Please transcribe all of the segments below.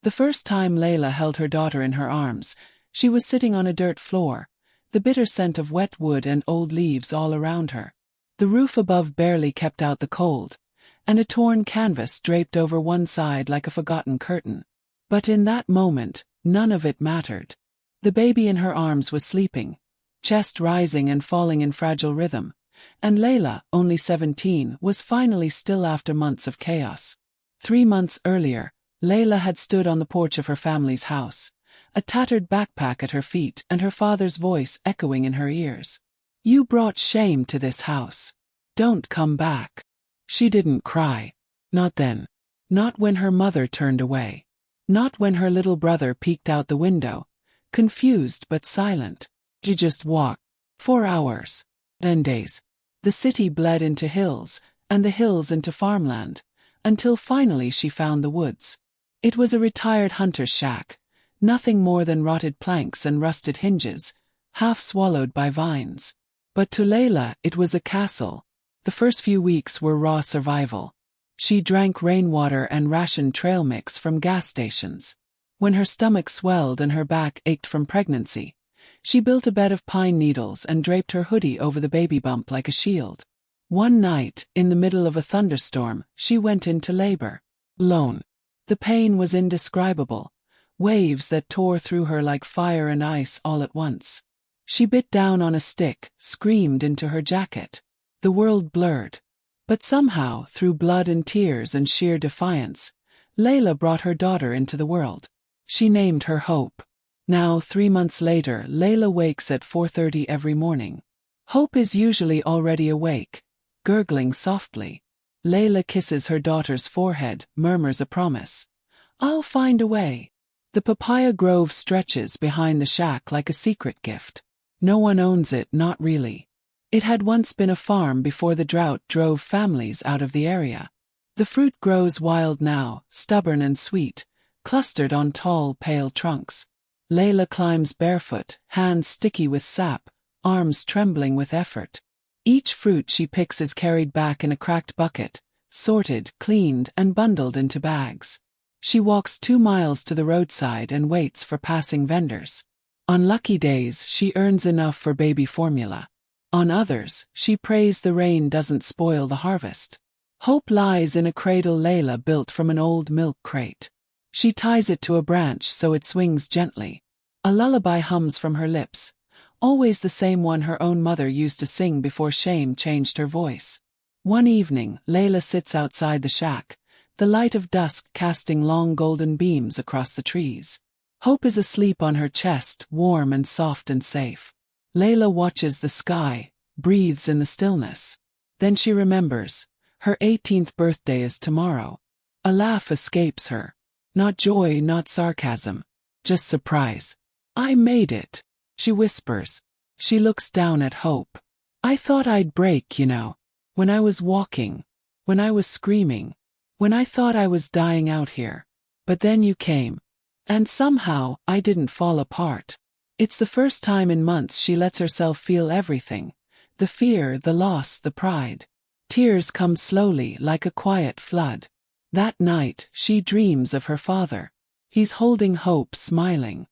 The first time Layla held her daughter in her arms, she was sitting on a dirt floor, the bitter scent of wet wood and old leaves all around her. The roof above barely kept out the cold, and a torn canvas draped over one side like a forgotten curtain. But in that moment, none of it mattered. The baby in her arms was sleeping, chest rising and falling in fragile rhythm, and Layla, only 17, was finally still after months of chaos. 3 months earlier, Layla had stood on the porch of her family's house, a tattered backpack at her feet and her father's voice echoing in her ears. "You brought shame to this house. Don't come back." She didn't cry. Not then. Not when her mother turned away. Not when her little brother peeked out the window, confused but silent. She just walked. 4 hours. Then days. The city bled into hills, and the hills into farmland, until finally she found the woods. It was a retired hunter's shack, nothing more than rotted planks and rusted hinges, half swallowed by vines. But to Layla it was a castle. The first few weeks were raw survival. She drank rainwater and rationed trail mix from gas stations. When her stomach swelled and her back ached from pregnancy, she built a bed of pine needles and draped her hoodie over the baby bump like a shield. One night, in the middle of a thunderstorm, she went into labor. Alone. The pain was indescribable, waves that tore through her like fire and ice all at once. She bit down on a stick, screamed into her jacket. The world blurred. But somehow, through blood and tears and sheer defiance, Layla brought her daughter into the world. She named her Hope. Now, 3 months later, Layla wakes at 4:30 every morning. Hope is usually already awake, gurgling softly. Layla kisses her daughter's forehead, murmurs a promise. "I'll find a way." The papaya grove stretches behind the shack like a secret gift. No one owns it, not really. It had once been a farm before the drought drove families out of the area. The fruit grows wild now, stubborn and sweet, clustered on tall, pale trunks. Layla climbs barefoot, hands sticky with sap, arms trembling with effort. Each fruit she picks is carried back in a cracked bucket, sorted, cleaned, and bundled into bags. She walks 2 miles to the roadside and waits for passing vendors. On lucky days, she earns enough for baby formula. On others, she prays the rain doesn't spoil the harvest. Hope lies in a cradle Layla built from an old milk crate. She ties it to a branch so it swings gently. A lullaby hums from her lips, always the same one her own mother used to sing before shame changed her voice. One evening, Layla sits outside the shack, the light of dusk casting long golden beams across the trees. Hope is asleep on her chest, warm and soft and safe. Layla watches the sky, breathes in the stillness. Then she remembers. Her 18th birthday is tomorrow. A laugh escapes her. Not joy, not sarcasm. Just surprise. "I made it," she whispers. She looks down at Hope. "I thought I'd break, you know. When I was walking. When I was screaming. When I thought I was dying out here. But then you came. And somehow, I didn't fall apart." It's the first time in months she lets herself feel everything. The fear, the loss, the pride. Tears come slowly like a quiet flood. That night, she dreams of her father. He's holding Hope, smiling.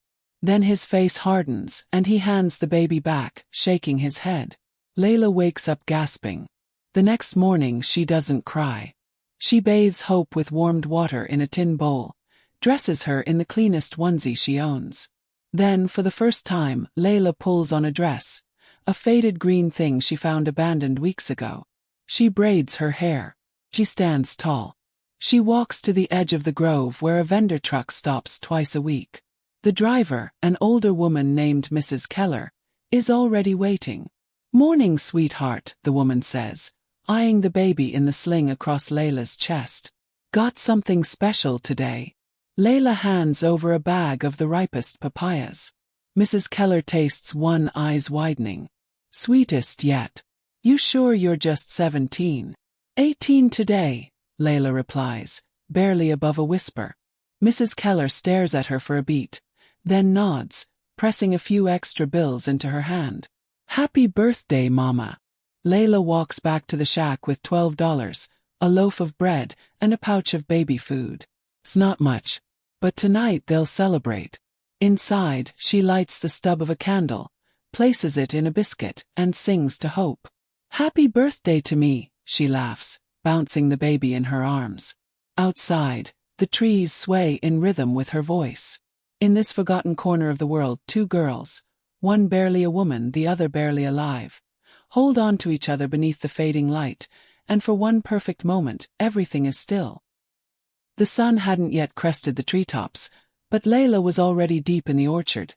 Then his face hardens, and he hands the baby back, shaking his head. Layla wakes up gasping. The next morning she doesn't cry. She bathes Hope with warmed water in a tin bowl, dresses her in the cleanest onesie she owns. Then, for the first time, Layla pulls on a dress, a faded green thing she found abandoned weeks ago. She braids her hair. She stands tall. She walks to the edge of the grove where a vendor truck stops twice a week. The driver, an older woman named Mrs. Keller, is already waiting. "Morning, sweetheart," the woman says, eyeing the baby in the sling across Layla's chest. "Got something special today?" Layla hands over a bag of the ripest papayas. Mrs. Keller tastes one, eyes widening. "Sweetest yet. You sure you're just 17? 18 today," Layla replies, barely above a whisper. Mrs. Keller stares at her for a beat, then nods, pressing a few extra bills into her hand. "Happy birthday, Mama." Layla walks back to the shack with $12, a loaf of bread, and a pouch of baby food. It's not much, But tonight they'll celebrate. Inside, she lights the stub of a candle, places it in a biscuit, and sings to Hope. "Happy birthday to me," she laughs, bouncing the baby in her arms. Outside, the trees sway in rhythm with her voice. In this forgotten corner of the world, two girls, one barely a woman, the other barely alive, hold on to each other beneath the fading light, and for one perfect moment, everything is still. The sun hadn't yet crested the treetops, but Layla was already deep in the orchard,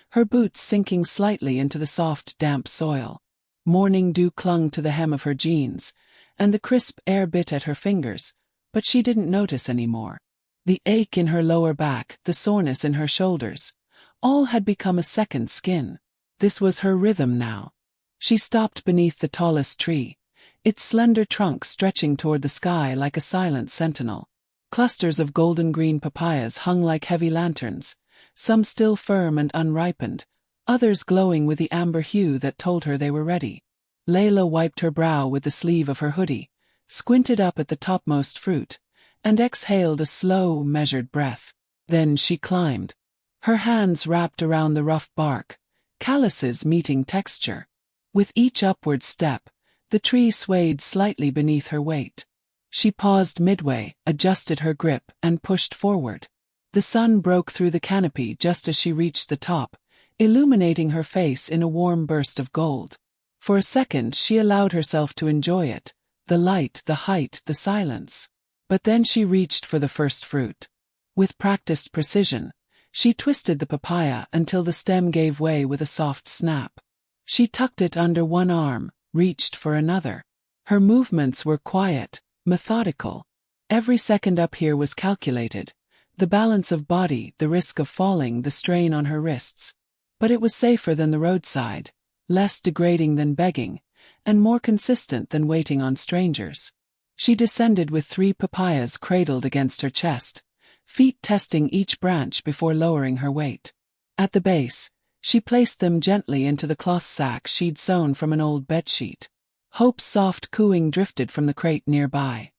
her boots sinking slightly into the soft, damp soil. Morning dew clung to the hem of her jeans, and the crisp air bit at her fingers, but she didn't notice anymore. The ache in her lower back, the soreness in her shoulders, all had become a second skin. This was her rhythm now. She stopped beneath the tallest tree, its slender trunk stretching toward the sky like a silent sentinel. Clusters of golden-green papayas hung like heavy lanterns, some still firm and unripened, others glowing with the amber hue that told her they were ready. Layla wiped her brow with the sleeve of her hoodie, squinted up at the topmost fruit, and exhaled a slow, measured breath. Then she climbed. Her hands wrapped around the rough bark, calluses meeting texture. With each upward step, the tree swayed slightly beneath her weight. She paused midway, adjusted her grip, and pushed forward. The sun broke through the canopy just as she reached the top, illuminating her face in a warm burst of gold. For a second she allowed herself to enjoy it, the light, the height, the silence. But then she reached for the first fruit. With practiced precision, she twisted the papaya until the stem gave way with a soft snap. She tucked it under one arm, reached for another. Her movements were quiet, methodical. Every second up here was calculated. The balance of body, the risk of falling, the strain on her wrists. But it was safer than the roadside, less degrading than begging, and more consistent than waiting on strangers. She descended with 3 papayas cradled against her chest, feet testing each branch before lowering her weight. At the base, she placed them gently into the cloth sack she'd sewn from an old bedsheet. Hope's soft cooing drifted from the crate nearby,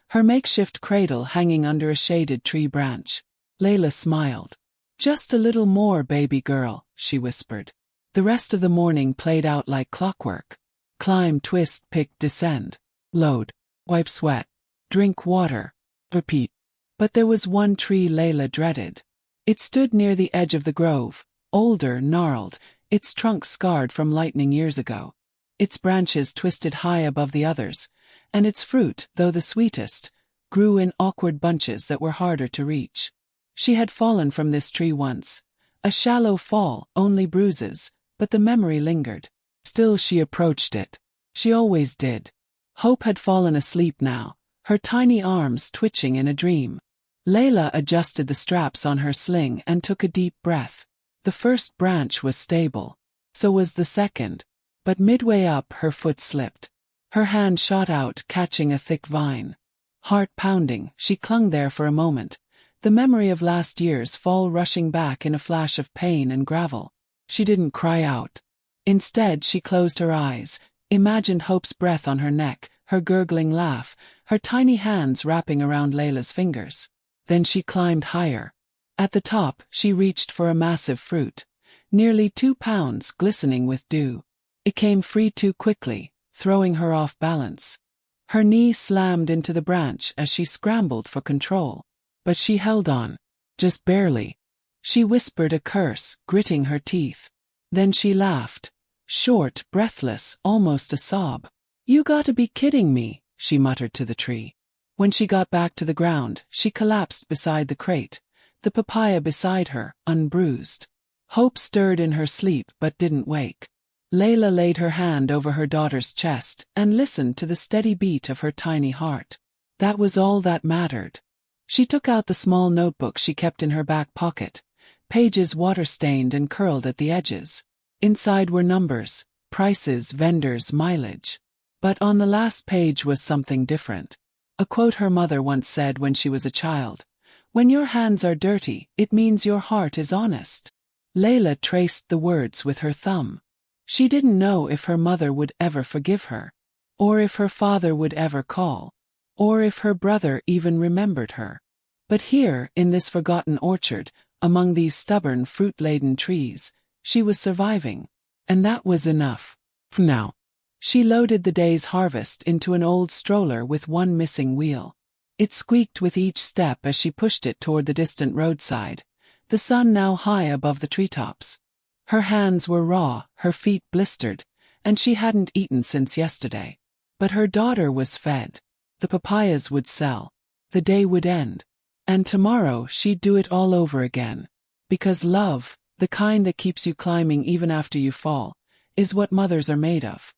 her makeshift cradle hanging under a shaded tree branch. Layla smiled. "Just a little more, baby girl," she whispered. The rest of the morning played out like clockwork. Climb, twist, pick, descend. Load. Wipe sweat. Drink water. Repeat. But there was one tree Layla dreaded. It stood near the edge of the grove, older, gnarled, its trunk scarred from lightning years ago. Its branches twisted high above the others, and its fruit, though the sweetest, grew in awkward bunches that were harder to reach. She had fallen from this tree once. A shallow fall, only bruises, but the memory lingered. Still she approached it. She always did. Hope had fallen asleep now, her tiny arms twitching in a dream. Layla adjusted the straps on her sling and took a deep breath. The first branch was stable. So was the second. But midway up her foot slipped. Her hand shot out, catching a thick vine. Heart pounding, she clung there for a moment, the memory of last year's fall rushing back in a flash of pain and gravel. She didn't cry out. Instead she closed her eyes, imagined Hope's breath on her neck, her gurgling laugh, her tiny hands wrapping around Layla's fingers. Then she climbed higher. At the top, she reached for a massive fruit, nearly 2 pounds, glistening with dew. It came free too quickly, throwing her off balance. Her knee slammed into the branch as she scrambled for control. But she held on. Just barely. She whispered a curse, gritting her teeth. Then she laughed. Short, breathless, almost a sob. "You gotta be kidding me," she muttered to the tree. When she got back to the ground, she collapsed beside the crate, the papaya beside her, unbruised. Hope stirred in her sleep but didn't wake. Layla laid her hand over her daughter's chest and listened to the steady beat of her tiny heart. That was all that mattered. She took out the small notebook she kept in her back pocket, pages water-stained and curled at the edges. Inside were numbers, prices, vendors, mileage. But on the last page was something different. A quote her mother once said when she was a child. "When your hands are dirty, it means your heart is honest." Layla traced the words with her thumb. She didn't know if her mother would ever forgive her, or if her father would ever call, or if her brother even remembered her. But here, in this forgotten orchard, among these stubborn fruit-laden trees, she was surviving. And that was enough. For now. She loaded the day's harvest into an old stroller with one missing wheel. It squeaked with each step as she pushed it toward the distant roadside, the sun now high above the treetops. Her hands were raw, her feet blistered, and she hadn't eaten since yesterday. But her daughter was fed. The papayas would sell. The day would end. And tomorrow she'd do it all over again. Because love, the kind that keeps you climbing even after you fall, is what mothers are made of.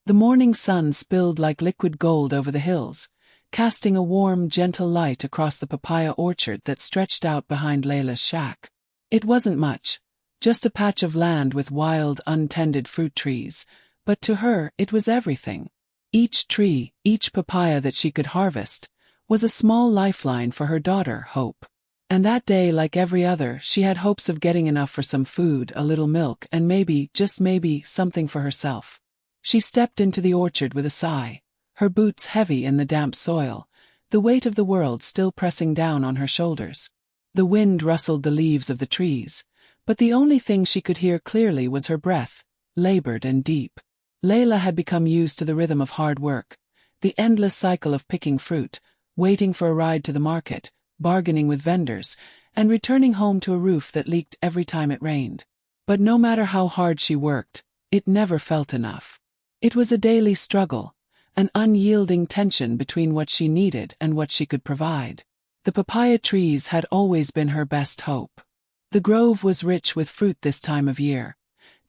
The morning sun spilled like liquid gold over the hills, casting a warm, gentle light across the papaya orchard that stretched out behind Layla's shack. It wasn't much, just a patch of land with wild, untended fruit trees, but to her it was everything. Each tree, each papaya that she could harvest, was a small lifeline for her daughter, Hope. And that day, like every other, she had hopes of getting enough for some food, a little milk, and maybe, just maybe, something for herself. She stepped into the orchard with a sigh, her boots heavy in the damp soil, the weight of the world still pressing down on her shoulders. The wind rustled the leaves of the trees, but the only thing she could hear clearly was her breath, labored and deep. Layla had become used to the rhythm of hard work, the endless cycle of picking fruit, waiting for a ride to the market, bargaining with vendors, and returning home to a roof that leaked every time it rained. But no matter how hard she worked, it never felt enough. It was a daily struggle, an unyielding tension between what she needed and what she could provide. The papaya trees had always been her best hope. The grove was rich with fruit this time of year,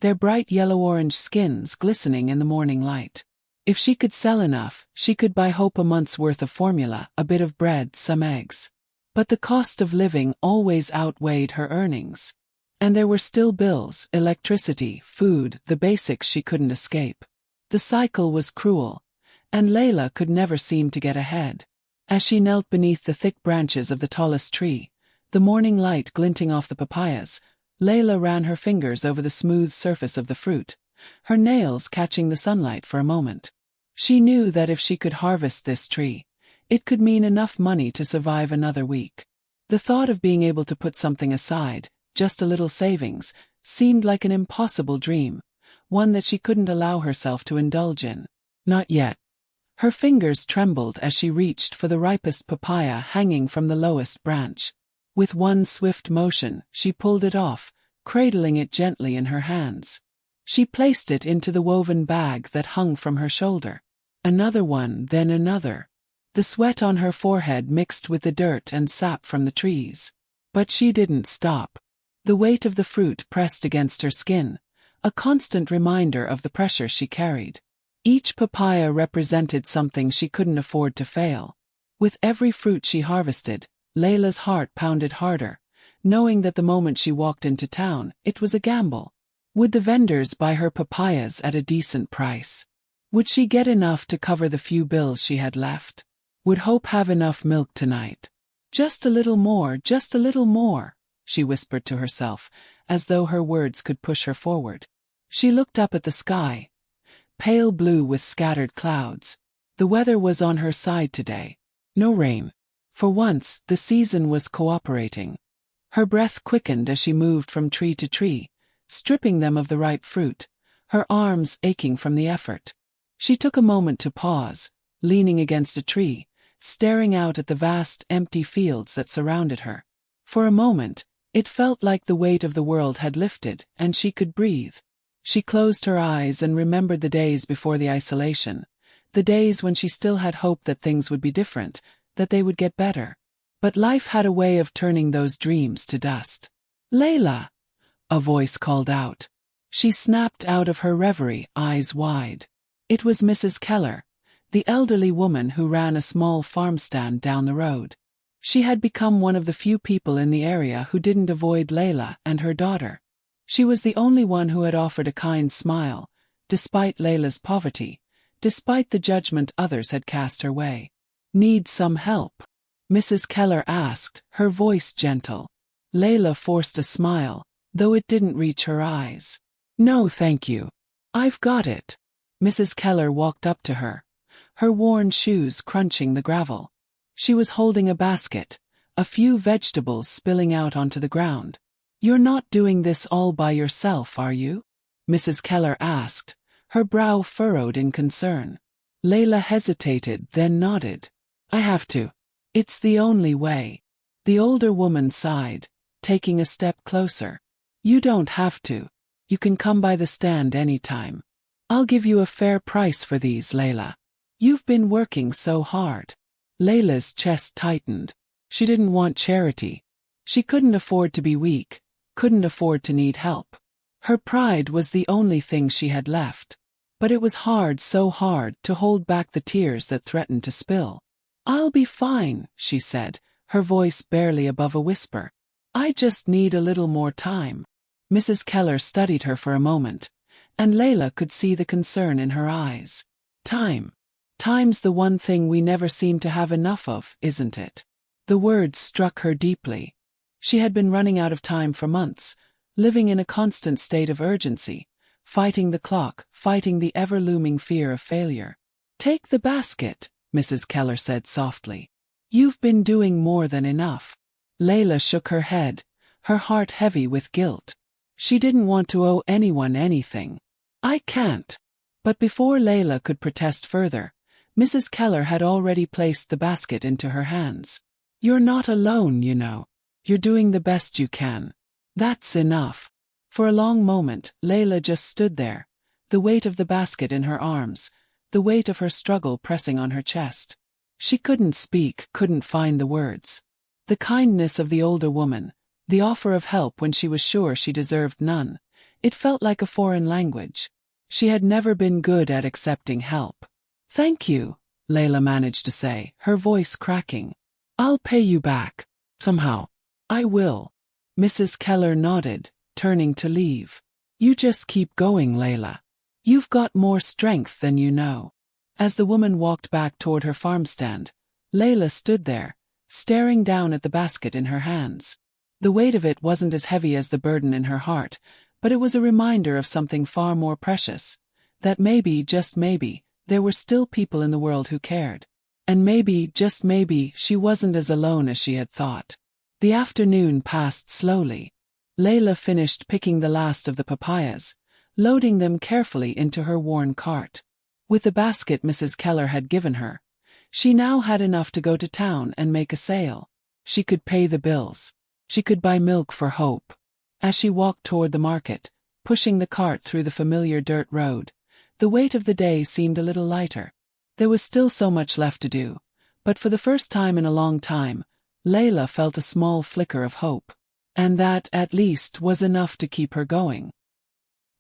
their bright yellow-orange skins glistening in the morning light. If she could sell enough, she could buy Hope a month's worth of formula, a bit of bread, some eggs. But the cost of living always outweighed her earnings. And there were still bills, electricity, food, the basics she couldn't escape. The cycle was cruel, and Layla could never seem to get ahead. As she knelt beneath the thick branches of the tallest tree, the morning light glinting off the papayas, Layla ran her fingers over the smooth surface of the fruit, her nails catching the sunlight for a moment. She knew that if she could harvest this tree, it could mean enough money to survive another week. The thought of being able to put something aside, just a little savings, seemed like an impossible dream, one that she couldn't allow herself to indulge in. Not yet. Her fingers trembled as she reached for the ripest papaya hanging from the lowest branch. With one swift motion, she pulled it off, cradling it gently in her hands. She placed it into the woven bag that hung from her shoulder. Another one, then another. The sweat on her forehead mixed with the dirt and sap from the trees. But she didn't stop. The weight of the fruit pressed against her skin, a constant reminder of the pressure she carried. Each papaya represented something she couldn't afford to fail. With every fruit she harvested, Layla's heart pounded harder, knowing that the moment she walked into town, it was a gamble. Would the vendors buy her papayas at a decent price? Would she get enough to cover the few bills she had left? Would Hope have enough milk tonight? Just a little more, she whispered to herself, as though her words could push her forward. She looked up at the sky, pale blue with scattered clouds. The weather was on her side today. No rain. For once, the season was cooperating. Her breath quickened as she moved from tree to tree, stripping them of the ripe fruit, her arms aching from the effort. She took a moment to pause, leaning against a tree, staring out at the vast, empty fields that surrounded her. For a moment, it felt like the weight of the world had lifted, and she could breathe. She closed her eyes and remembered the days before the isolation, the days when she still had hope that things would be different, that they would get better. But life had a way of turning those dreams to dust. "Layla!" a voice called out. She snapped out of her reverie, eyes wide. It was Mrs. Keller, the elderly woman who ran a small farm stand down the road. She had become one of the few people in the area who didn't avoid Layla and her daughter. She was the only one who had offered a kind smile, despite Layla's poverty, despite the judgment others had cast her way. "Need some help?" Mrs. Keller asked, her voice gentle. Layla forced a smile, though it didn't reach her eyes. "No, thank you. I've got it." Mrs. Keller walked up to her, her worn shoes crunching the gravel. She was holding a basket, a few vegetables spilling out onto the ground. "You're not doing this all by yourself, are you?" Mrs. Keller asked, her brow furrowed in concern. Layla hesitated, then nodded. "I have to. It's the only way." The older woman sighed, taking a step closer. "You don't have to. You can come by the stand anytime. I'll give you a fair price for these, Layla. You've been working so hard." Layla's chest tightened. She didn't want charity. She couldn't afford to be weak, couldn't afford to need help. Her pride was the only thing she had left. But it was hard, so hard, to hold back the tears that threatened to spill. "I'll be fine," she said, her voice barely above a whisper. "I just need a little more time." Mrs. Keller studied her for a moment, and Layla could see the concern in her eyes. "Time. Time's the one thing we never seem to have enough of, isn't it?" The words struck her deeply. She had been running out of time for months, living in a constant state of urgency, fighting the clock, fighting the ever-looming fear of failure. "Take the basket," Mrs. Keller said softly. "You've been doing more than enough." Layla shook her head, her heart heavy with guilt. She didn't want to owe anyone anything. "I can't." But before Layla could protest further, Mrs. Keller had already placed the basket into her hands. "You're not alone, you know. You're doing the best you can. That's enough." For a long moment, Layla just stood there, the weight of the basket in her arms, the weight of her struggle pressing on her chest. She couldn't speak, couldn't find the words. The kindness of the older woman, the offer of help when she was sure she deserved none, it felt like a foreign language. She had never been good at accepting help. "Thank you," Layla managed to say, her voice cracking. "I'll pay you back. Somehow. I will." Mrs. Keller nodded, turning to leave. "You just keep going, Layla. You've got more strength than you know." As the woman walked back toward her farm stand, Layla stood there, staring down at the basket in her hands. The weight of it wasn't as heavy as the burden in her heart, but it was a reminder of something far more precious, that maybe, just maybe, there were still people in the world who cared. And maybe, just maybe, she wasn't as alone as she had thought. The afternoon passed slowly. Layla finished picking the last of the papayas, loading them carefully into her worn cart. With the basket Mrs. Keller had given her, she now had enough to go to town and make a sale. She could pay the bills. She could buy milk for hope. As she walked toward the market, pushing the cart through the familiar dirt road, the weight of the day seemed a little lighter. There was still so much left to do, but for the first time in a long time, Layla felt a small flicker of hope. And that, at least, was enough to keep her going.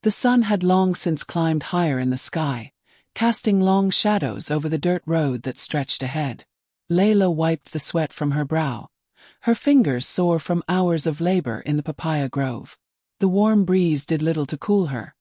The sun had long since climbed higher in the sky, casting long shadows over the dirt road that stretched ahead. Layla wiped the sweat from her brow, her fingers sore from hours of labor in the papaya grove. The warm breeze did little to cool her.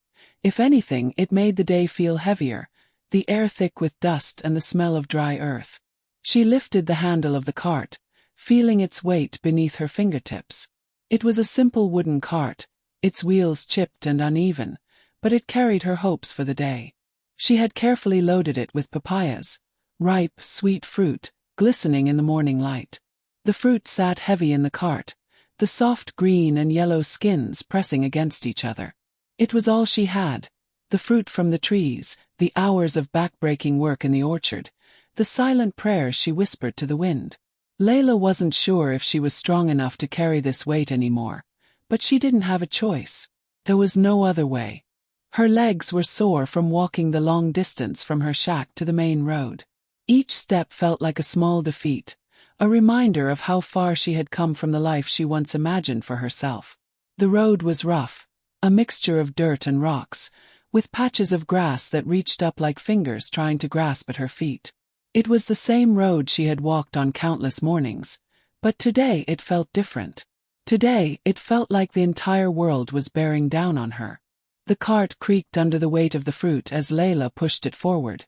If anything, it made the day feel heavier, the air thick with dust and the smell of dry earth. She lifted the handle of the cart, feeling its weight beneath her fingertips. It was a simple wooden cart, its wheels chipped and uneven, but it carried her hopes for the day. She had carefully loaded it with papayas, ripe, sweet fruit, glistening in the morning light. The fruit sat heavy in the cart, the soft green and yellow skins pressing against each other. It was all she had, the fruit from the trees, the hours of back-breaking work in the orchard, the silent prayers she whispered to the wind. Layla wasn't sure if she was strong enough to carry this weight anymore, but she didn't have a choice. There was no other way. Her legs were sore from walking the long distance from her shack to the main road. Each step felt like a small defeat, a reminder of how far she had come from the life she once imagined for herself. The road was rough, a mixture of dirt and rocks, with patches of grass that reached up like fingers trying to grasp at her feet. It was the same road she had walked on countless mornings, but today it felt different. Today it felt like the entire world was bearing down on her. The cart creaked under the weight of the fruit as Layla pushed it forward,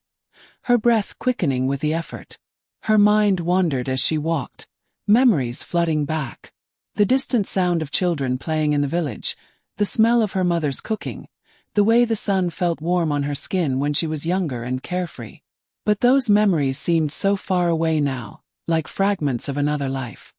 her breath quickening with the effort. Her mind wandered as she walked, memories flooding back. The distant sound of children playing in the village, the smell of her mother's cooking, the way the sun felt warm on her skin when she was younger and carefree. But those memories seemed so far away now, like fragments of another life.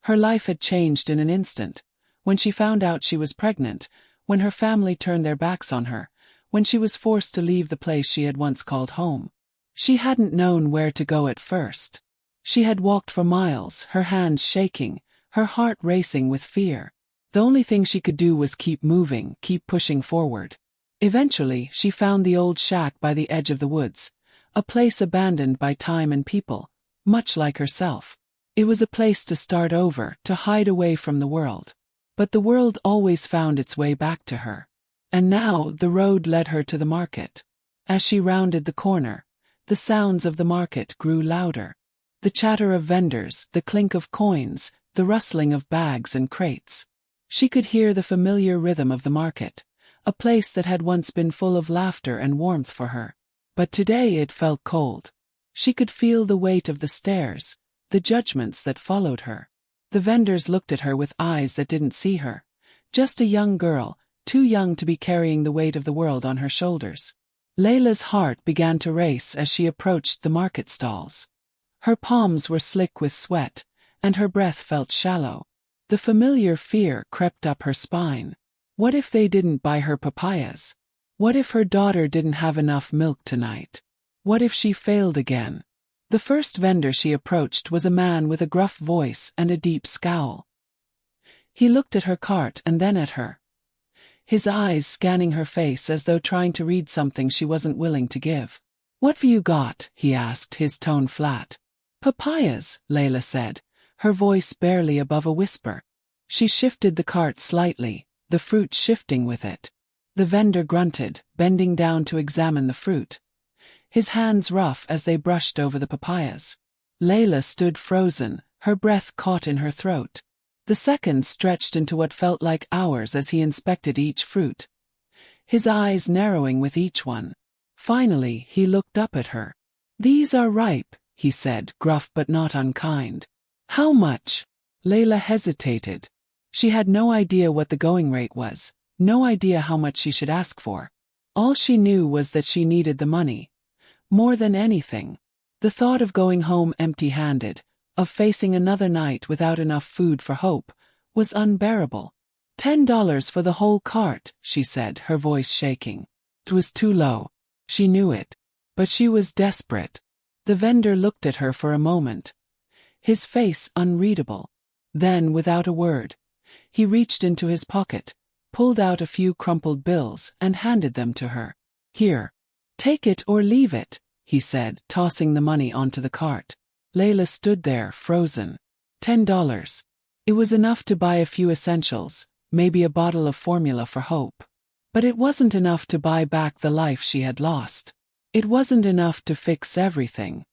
Her life had changed in an instant. When she found out she was pregnant, when her family turned their backs on her, when she was forced to leave the place she had once called home. She hadn't known where to go at first. She had walked for miles, her hands shaking, her heart racing with fear. The only thing she could do was keep moving, keep pushing forward. Eventually, she found the old shack by the edge of the woods, a place abandoned by time and people, much like herself. It was a place to start over, to hide away from the world. But the world always found its way back to her. And now, the road led her to the market. As she rounded the corner, the sounds of the market grew louder. The chatter of vendors, the clink of coins, the rustling of bags and crates. She could hear the familiar rhythm of the market, a place that had once been full of laughter and warmth for her. But today it felt cold. She could feel the weight of the stares, the judgments that followed her. The vendors looked at her with eyes that didn't see her. Just a young girl, too young to be carrying the weight of the world on her shoulders. Layla's heart began to race as she approached the market stalls. Her palms were slick with sweat, and her breath felt shallow. The familiar fear crept up her spine. What if they didn't buy her papayas? What if her daughter didn't have enough milk tonight? What if she failed again? The first vendor she approached was a man with a gruff voice and a deep scowl. He looked at her cart and then at her, his eyes scanning her face as though trying to read something she wasn't willing to give. "What've you got?" he asked, his tone flat. "Papayas," Layla said, her voice barely above a whisper. She shifted the cart slightly, the fruit shifting with it. The vendor grunted, bending down to examine the fruit, his hands rough as they brushed over the papayas. Layla stood frozen, her breath caught in her throat. The seconds stretched into what felt like hours as he inspected each fruit, his eyes narrowing with each one. Finally, he looked up at her. "These are ripe," he said, gruff but not unkind. "How much?" Layla hesitated. She had no idea what the going rate was, no idea how much she should ask for. All she knew was that she needed the money. More than anything. The thought of going home empty-handed, of facing another night without enough food for hope, was unbearable. $10 for the whole cart," she said, her voice shaking. It was too low. She knew it. But she was desperate. The vendor looked at her for a moment, his face unreadable. Then, without a word, he reached into his pocket, pulled out a few crumpled bills and handed them to her. "Here. Take it or leave it," he said, tossing the money onto the cart. Layla stood there, frozen. $10. It was enough to buy a few essentials, maybe a bottle of formula for hope. But it wasn't enough to buy back the life she had lost. It wasn't enough to fix everything.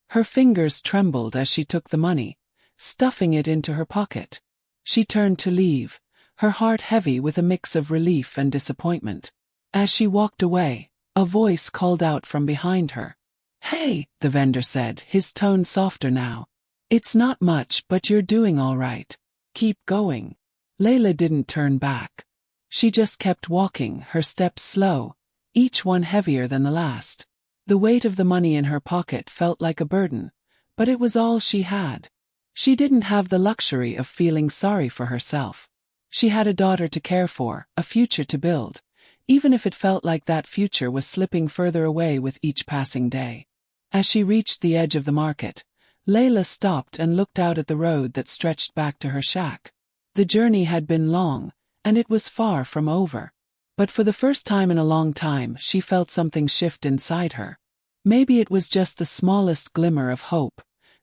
Her fingers trembled as she took the money, stuffing it into her pocket. She turned to leave, her heart heavy with a mix of relief and disappointment. As she walked away, a voice called out from behind her. "Hey," the vendor said, his tone softer now. "It's not much, but you're doing all right. Keep going." Layla didn't turn back. She just kept walking, her steps slow, each one heavier than the last. The weight of the money in her pocket felt like a burden, but it was all she had. She didn't have the luxury of feeling sorry for herself. She had a daughter to care for, a future to build, even if it felt like that future was slipping further away with each passing day. As she reached the edge of the market, Layla stopped and looked out at the road that stretched back to her shack. The journey had been long, and it was far from over. But for the first time in a long time, she felt something shift inside her. Maybe it was just the smallest glimmer of hope,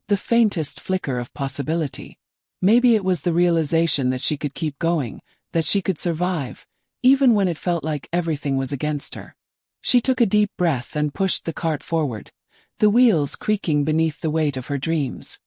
the faintest flicker of possibility. Maybe it was the realization that she could keep going, that she could survive, even when it felt like everything was against her. She took a deep breath and pushed the cart forward, the wheels creaking beneath the weight of her dreams.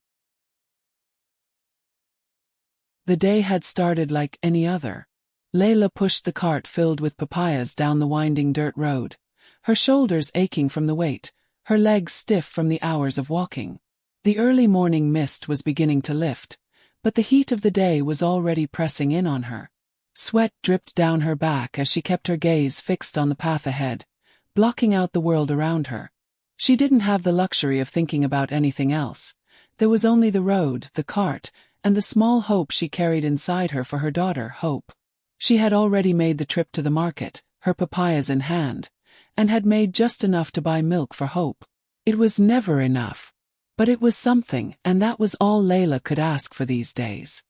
The day had started like any other. Layla pushed the cart filled with papayas down the winding dirt road, her shoulders aching from the weight, her legs stiff from the hours of walking. The early morning mist was beginning to lift, but the heat of the day was already pressing in on her. Sweat dripped down her back as she kept her gaze fixed on the path ahead, blocking out the world around her. She didn't have the luxury of thinking about anything else. There was only the road, the cart, and the small hope she carried inside her for her daughter, Hope. She had already made the trip to the market, her papayas in hand, and had made just enough to buy milk for Hope. It was never enough. But it was something, and that was all Layla could ask for these days.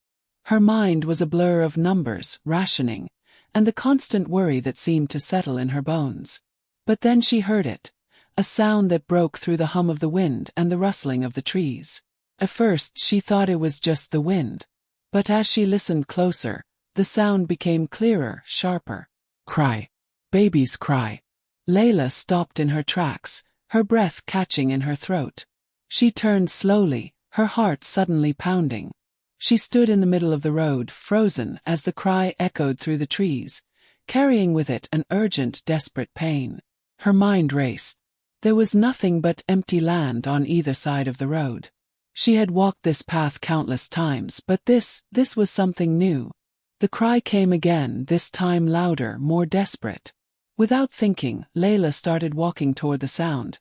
Her mind was a blur of numbers, rationing, and the constant worry that seemed to settle in her bones. But then she heard it, a sound that broke through the hum of the wind and the rustling of the trees. At first she thought it was just the wind. But as she listened closer, the sound became clearer, sharper. Cry. Baby's cry. Layla stopped in her tracks, her breath catching in her throat. She turned slowly, her heart suddenly pounding. She stood in the middle of the road, frozen as the cry echoed through the trees, carrying with it an urgent, desperate pain. Her mind raced. There was nothing but empty land on either side of the road. She had walked this path countless times, but this was something new. The cry came again, this time louder, more desperate. Without thinking, Layla started walking toward the sound,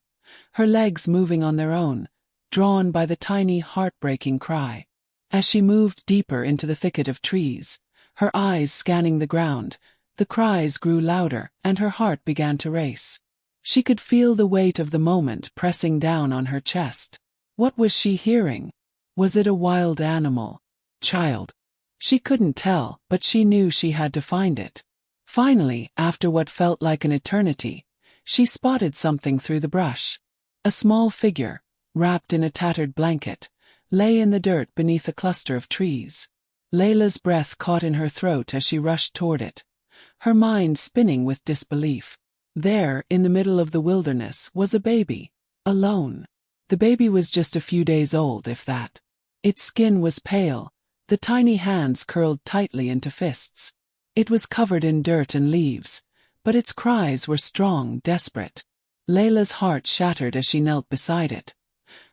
her legs moving on their own, drawn by the tiny, heartbreaking cry. As she moved deeper into the thicket of trees, her eyes scanning the ground, the cries grew louder and her heart began to race. She could feel the weight of the moment pressing down on her chest. What was she hearing? Was it a wild animal? Child? She couldn't tell, but she knew she had to find it. Finally, after what felt like an eternity, she spotted something through the brush. A small figure, wrapped in a tattered blanket, lay in the dirt beneath a cluster of trees. Layla's breath caught in her throat as she rushed toward it, her mind spinning with disbelief. There, in the middle of the wilderness, was a baby, alone. The baby was just a few days old, if that. Its skin was pale, the tiny hands curled tightly into fists. It was covered in dirt and leaves, but its cries were strong, desperate. Layla's heart shattered as she knelt beside it,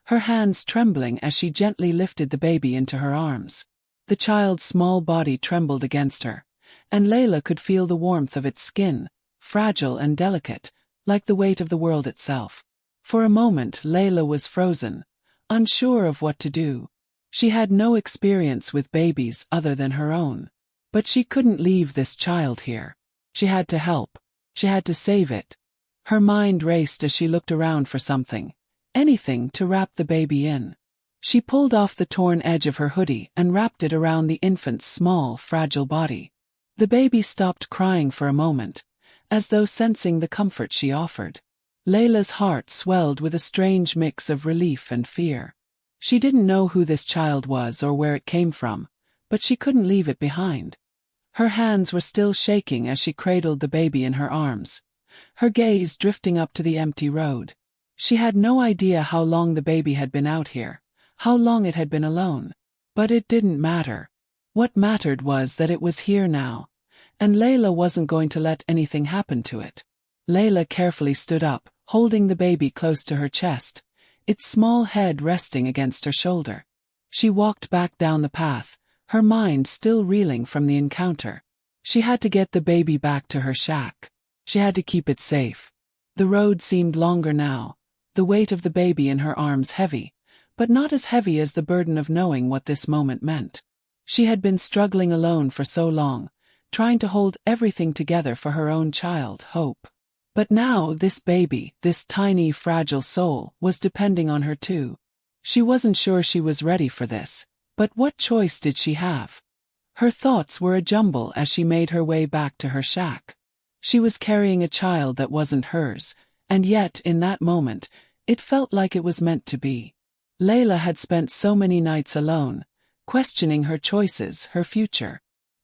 her hands trembling as she gently lifted the baby into her arms. The child's small body trembled against her, and Layla could feel the warmth of its skin, fragile and delicate, like the weight of the world itself. For a moment Layla was frozen, unsure of what to do. She had no experience with babies other than her own. But she couldn't leave this child here. She had to help. She had to save it. Her mind raced as she looked around for something, anything to wrap the baby in. She pulled off the torn edge of her hoodie and wrapped it around the infant's small, fragile body. The baby stopped crying for a moment, as though sensing the comfort she offered. Layla's heart swelled with a strange mix of relief and fear. She didn't know who this child was or where it came from, but she couldn't leave it behind. Her hands were still shaking as she cradled the baby in her arms, her gaze drifting up to the empty road. She had no idea how long the baby had been out here, how long it had been alone. But it didn't matter. What mattered was that it was here now, and Layla wasn't going to let anything happen to it. Layla carefully stood up, holding the baby close to her chest, its small head resting against her shoulder. She walked back down the path, her mind still reeling from the encounter. She had to get the baby back to her shack. She had to keep it safe. The road seemed longer now, the weight of the baby in her arms heavy, but not as heavy as the burden of knowing what this moment meant. She had been struggling alone for so long, trying to hold everything together for her own child, Hope. But now this baby, this tiny, fragile soul, was depending on her too. She wasn't sure she was ready for this. But what choice did she have? Her thoughts were a jumble as she made her way back to her shack. She was carrying a child that wasn't hers, and yet, in that moment, it felt like it was meant to be. Layla had spent so many nights alone, questioning her choices, her future.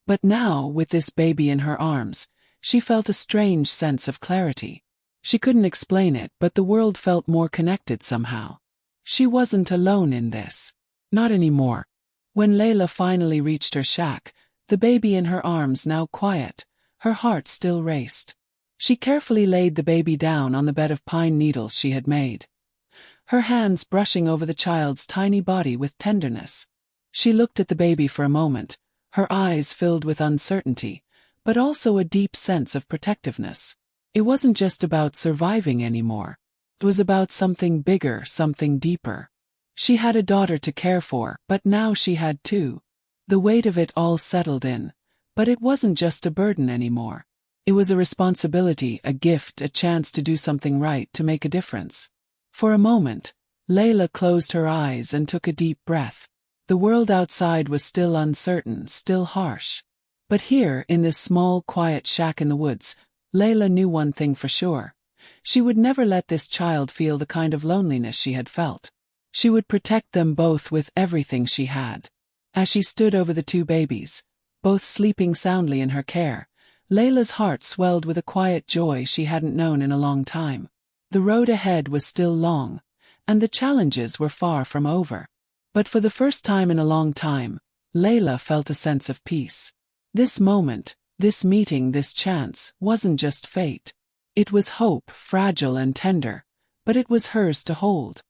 But now, with this baby in her arms, she felt a strange sense of clarity. She couldn't explain it, but the world felt more connected somehow. She wasn't alone in this. Not anymore. When Layla finally reached her shack, the baby in her arms now quiet, her heart still raced. She carefully laid the baby down on the bed of pine needles she had made, her hands brushing over the child's tiny body with tenderness. She looked at the baby for a moment, her eyes filled with uncertainty, but also a deep sense of protectiveness. It wasn't just about surviving anymore. It was about something bigger, something deeper. She had a daughter to care for, but now she had two. The weight of it all settled in, but it wasn't just a burden anymore. It was a responsibility, a gift, a chance to do something right, to make a difference. For a moment, Layla closed her eyes and took a deep breath. The world outside was still uncertain, still harsh. But here, in this small, quiet shack in the woods, Layla knew one thing for sure. She would never let this child feel the kind of loneliness she had felt. She would protect them both with everything she had. As she stood over the two babies, both sleeping soundly in her care, Layla's heart swelled with a quiet joy she hadn't known in a long time. The road ahead was still long, and the challenges were far from over. But for the first time in a long time, Layla felt a sense of peace. This moment, this meeting, this chance, wasn't just fate. It was hope, fragile and tender, but it was hers to hold.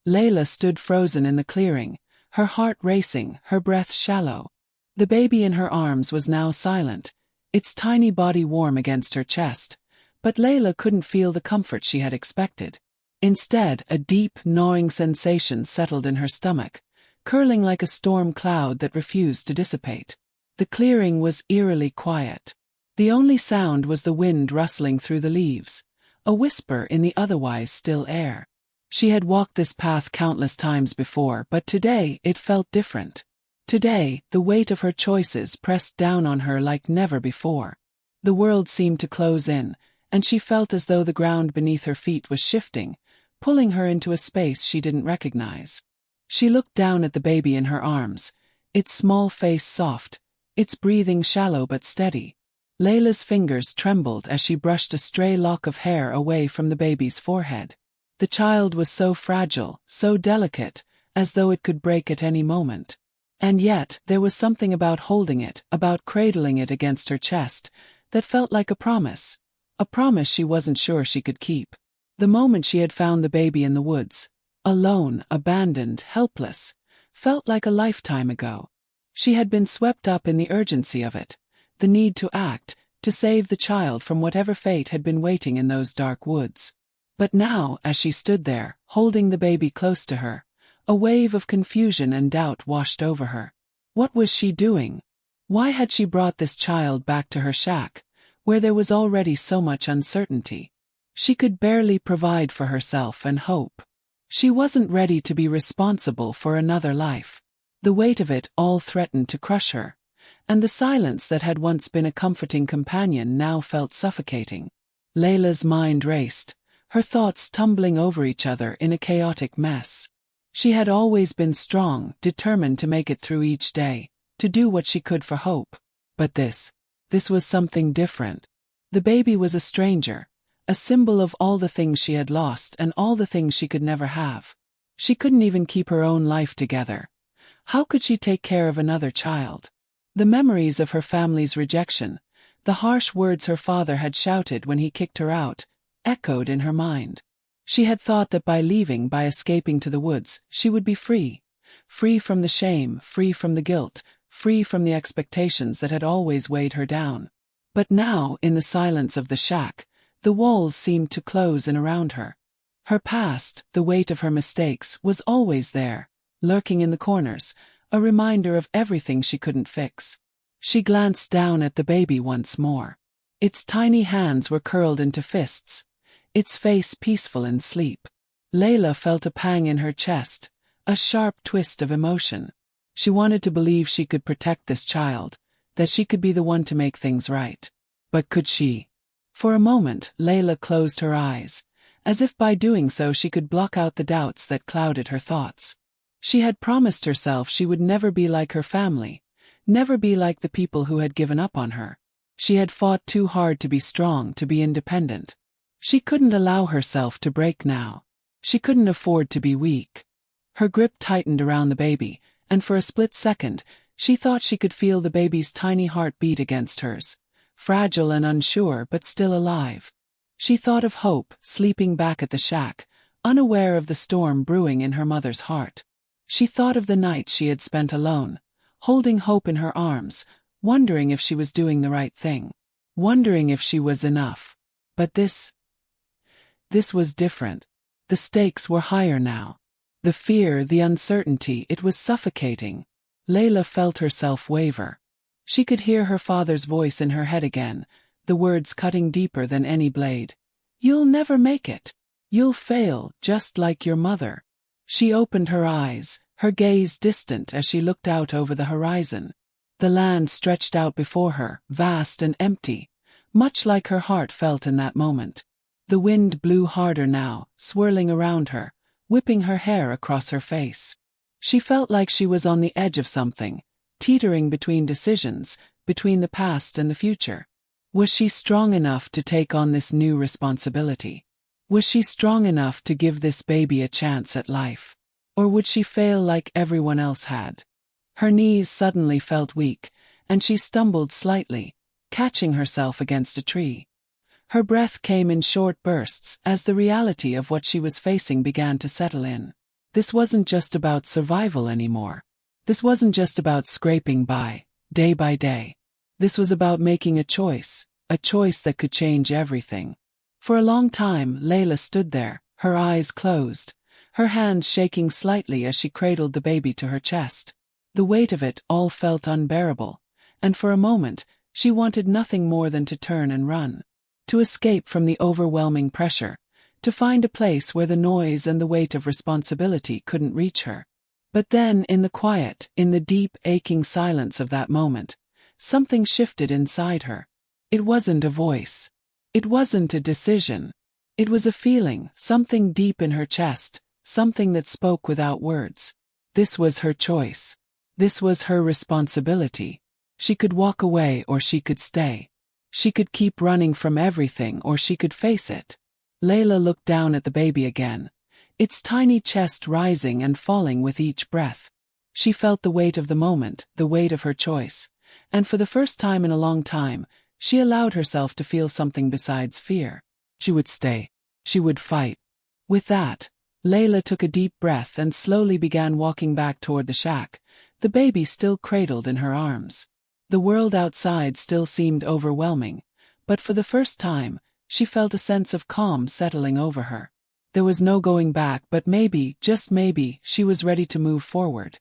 Layla stood frozen in the clearing, her heart racing, her breath shallow. The baby in her arms was now silent, its tiny body warm against her chest, but Layla couldn't feel the comfort she had expected. Instead, a deep, gnawing sensation settled in her stomach, curling like a storm cloud that refused to dissipate. The clearing was eerily quiet. The only sound was the wind rustling through the leaves, a whisper in the otherwise still air. She had walked this path countless times before, but today it felt different. Today, the weight of her choices pressed down on her like never before. The world seemed to close in, and she felt as though the ground beneath her feet was shifting, pulling her into a space she didn't recognize. She looked down at the baby in her arms, its small face soft, its breathing shallow but steady. Layla's fingers trembled as she brushed a stray lock of hair away from the baby's forehead. The child was so fragile, so delicate, as though it could break at any moment. And yet, there was something about holding it, about cradling it against her chest, that felt like a promise she wasn't sure she could keep. The moment she had found the baby in the woods, alone, abandoned, helpless, felt like a lifetime ago. She had been swept up in the urgency of it, the need to act, to save the child from whatever fate had been waiting in those dark woods. But now, as she stood there, holding the baby close to her, a wave of confusion and doubt washed over her. What was she doing? Why had she brought this child back to her shack, where there was already so much uncertainty? She could barely provide for herself and hope. She wasn't ready to be responsible for another life. The weight of it all threatened to crush her, and the silence that had once been a comforting companion now felt suffocating. Layla's mind raced, her thoughts tumbling over each other in a chaotic mess. She had always been strong, determined to make it through each day, to do what she could for hope. But this was something different. The baby was a stranger, a symbol of all the things she had lost and all the things she could never have. She couldn't even keep her own life together. How could she take care of another child? The memories of her family's rejection, the harsh words her father had shouted when he kicked her out, echoed in her mind. She had thought that by leaving, by escaping to the woods, she would be free. Free from the shame, free from the guilt, free from the expectations that had always weighed her down. But now, in the silence of the shack, the walls seemed to close in around her. Her past, the weight of her mistakes, was always there, lurking in the corners, a reminder of everything she couldn't fix. She glanced down at the baby once more. Its tiny hands were curled into fists, its face peaceful in sleep. Layla felt a pang in her chest, a sharp twist of emotion. She wanted to believe she could protect this child, that she could be the one to make things right. But could she? For a moment, Layla closed her eyes, as if by doing so she could block out the doubts that clouded her thoughts. She had promised herself she would never be like her family, never be like the people who had given up on her. She had fought too hard to be strong, to be independent. She couldn't allow herself to break now. She couldn't afford to be weak. Her grip tightened around the baby, and for a split second, she thought she could feel the baby's tiny heart beat against hers, fragile and unsure but still alive. She thought of Hope, sleeping back at the shack, unaware of the storm brewing in her mother's heart. She thought of the nights she had spent alone, holding Hope in her arms, wondering if she was doing the right thing, wondering if she was enough. But this was different. The stakes were higher now. The fear, the uncertainty, it was suffocating. Layla felt herself waver. She could hear her father's voice in her head again, the words cutting deeper than any blade. "You'll never make it. You'll fail, just like your mother." She opened her eyes, her gaze distant as she looked out over the horizon. The land stretched out before her, vast and empty, much like her heart felt in that moment. The wind blew harder now, swirling around her, whipping her hair across her face. She felt like she was on the edge of something, teetering between decisions, between the past and the future. Was she strong enough to take on this new responsibility? Was she strong enough to give this baby a chance at life? Or would she fail like everyone else had? Her knees suddenly felt weak, and she stumbled slightly, catching herself against a tree. Her breath came in short bursts as the reality of what she was facing began to settle in. This wasn't just about survival anymore. This wasn't just about scraping by day. This was about making a choice that could change everything. For a long time, Layla stood there, her eyes closed, her hands shaking slightly as she cradled the baby to her chest. The weight of it all felt unbearable, and for a moment, she wanted nothing more than to turn and run. To escape from the overwhelming pressure, to find a place where the noise and the weight of responsibility couldn't reach her. But then, in the quiet, in the deep, aching silence of that moment, something shifted inside her. It wasn't a voice. It wasn't a decision. It was a feeling, something deep in her chest, something that spoke without words. This was her choice. This was her responsibility. She could walk away or she could stay. She could keep running from everything or she could face it. Layla looked down at the baby again, its tiny chest rising and falling with each breath. She felt the weight of the moment, the weight of her choice, and for the first time in a long time, she allowed herself to feel something besides fear. She would stay. She would fight. With that, Layla took a deep breath and slowly began walking back toward the shack, the baby still cradled in her arms. The world outside still seemed overwhelming, but for the first time, she felt a sense of calm settling over her. There was no going back, but maybe, just maybe, she was ready to move forward.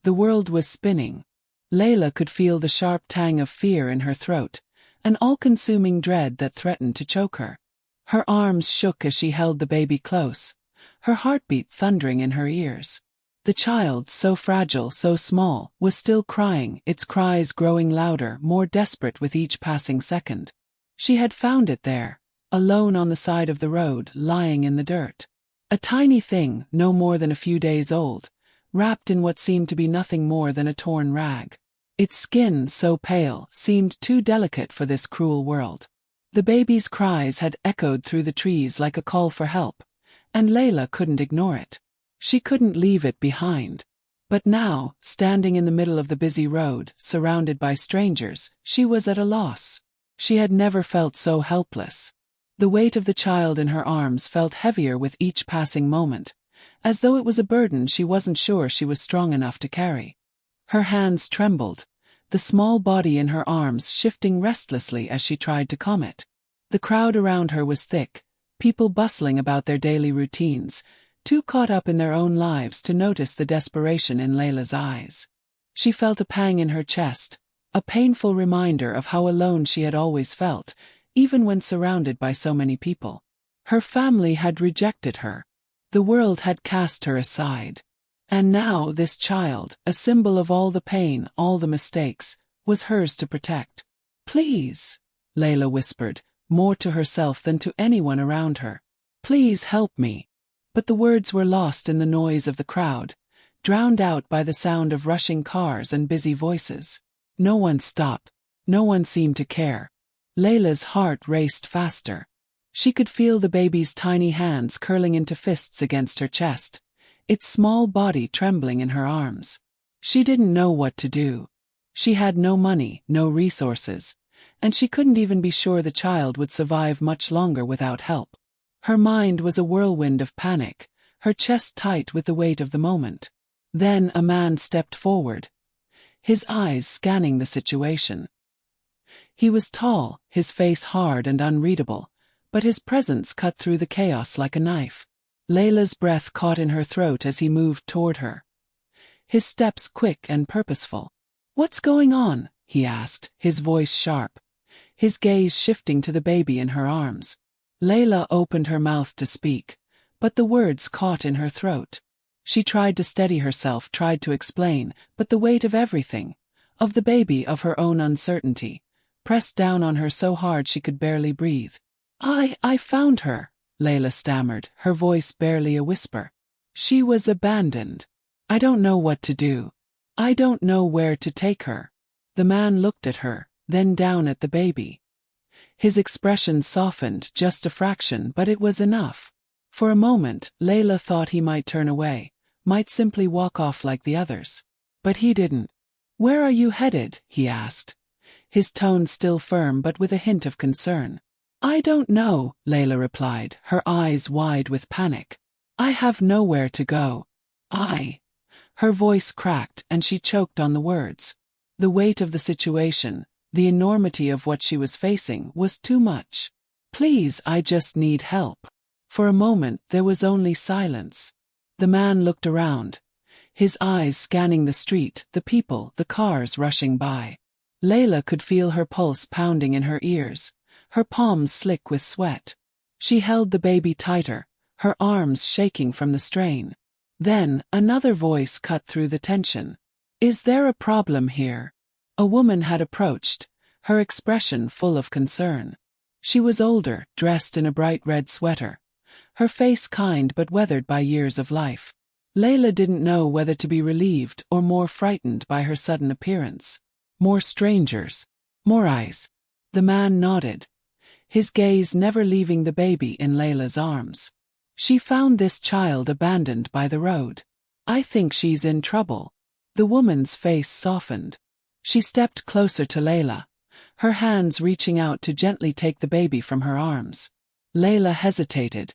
The world was spinning. Layla could feel the sharp tang of fear in her throat, an all-consuming dread that threatened to choke her. Her arms shook as she held the baby close, her heartbeat thundering in her ears. The child, so fragile, so small, was still crying, its cries growing louder, more desperate with each passing second. She had found it there, alone on the side of the road, lying in the dirt. A tiny thing, no more than a few days old, wrapped in what seemed to be nothing more than a torn rag. Its skin, so pale, seemed too delicate for this cruel world. The baby's cries had echoed through the trees like a call for help, and Layla couldn't ignore it. She couldn't leave it behind. But now, standing in the middle of the busy road, surrounded by strangers, she was at a loss. She had never felt so helpless. The weight of the child in her arms felt heavier with each passing moment, as though it was a burden she wasn't sure she was strong enough to carry. Her hands trembled, the small body in her arms shifting restlessly as she tried to calm it. The crowd around her was thick, people bustling about their daily routines, too caught up in their own lives to notice the desperation in Layla's eyes. She felt a pang in her chest, a painful reminder of how alone she had always felt, even when surrounded by so many people. Her family had rejected her. The world had cast her aside. And now this child, a symbol of all the pain, all the mistakes, was hers to protect. "Please," Layla whispered, more to herself than to anyone around her. "Please help me." But the words were lost in the noise of the crowd, drowned out by the sound of rushing cars and busy voices. No one stopped. No one seemed to care. Layla's heart raced faster. She could feel the baby's tiny hands curling into fists against her chest, its small body trembling in her arms. She didn't know what to do. She had no money, no resources, and she couldn't even be sure the child would survive much longer without help. Her mind was a whirlwind of panic, her chest tight with the weight of the moment. Then a man stepped forward, his eyes scanning the situation. He was tall, his face hard and unreadable, but his presence cut through the chaos like a knife. Layla's breath caught in her throat as he moved toward her, his steps quick and purposeful. "What's going on?" he asked, his voice sharp, his gaze shifting to the baby in her arms. Layla opened her mouth to speak, but the words caught in her throat. She tried to steady herself, tried to explain, but the weight of everything, of the baby, of her own uncertainty, pressed down on her so hard she could barely breathe. I found her," Layla stammered, her voice barely a whisper. "She was abandoned. I don't know what to do. I don't know where to take her." The man looked at her, then down at the baby. His expression softened just a fraction, but it was enough. For a moment, Layla thought he might turn away, might simply walk off like the others. But he didn't. "Where are you headed?" he asked, his tone still firm but with a hint of concern. "I don't know," Layla replied, her eyes wide with panic. "I have nowhere to go. Her voice cracked and she choked on the words. The weight of the situation, the enormity of what she was facing, was too much. "Please, I just need help." For a moment there was only silence. The man looked around, his eyes scanning the street, the people, the cars rushing by. Layla could feel her pulse pounding in her ears, her palms slick with sweat. She held the baby tighter, her arms shaking from the strain. Then, another voice cut through the tension. "Is there a problem here?" A woman had approached, her expression full of concern. She was older, dressed in a bright red sweater, her face kind but weathered by years of life. Layla didn't know whether to be relieved or more frightened by her sudden appearance. More strangers, more eyes. The man nodded, his gaze never leaving the baby in Layla's arms. "She found this child abandoned by the road. I think she's in trouble." The woman's face softened. She stepped closer to Layla, her hands reaching out to gently take the baby from her arms. Layla hesitated,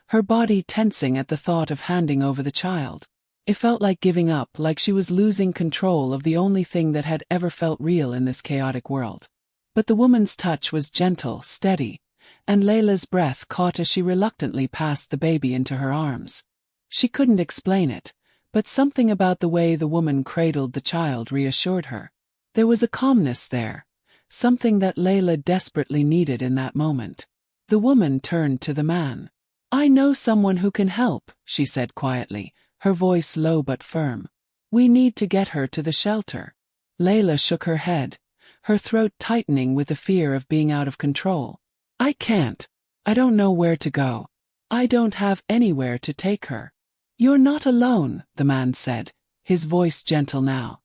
her body tensing at the thought of handing over the child. It felt like giving up, like she was losing control of the only thing that had ever felt real in this chaotic world. But the woman's touch was gentle, steady, and Layla's breath caught as she reluctantly passed the baby into her arms. She couldn't explain it, but something about the way the woman cradled the child reassured her. There was a calmness there, something that Layla desperately needed in that moment. The woman turned to the man. "I know someone who can help," she said quietly, her voice low but firm. "We need to get her to the shelter." Layla shook her head, her throat tightening with the fear of being out of control. "I can't. I don't know where to go. I don't have anywhere to take her." "You're not alone," the man said, his voice gentle now,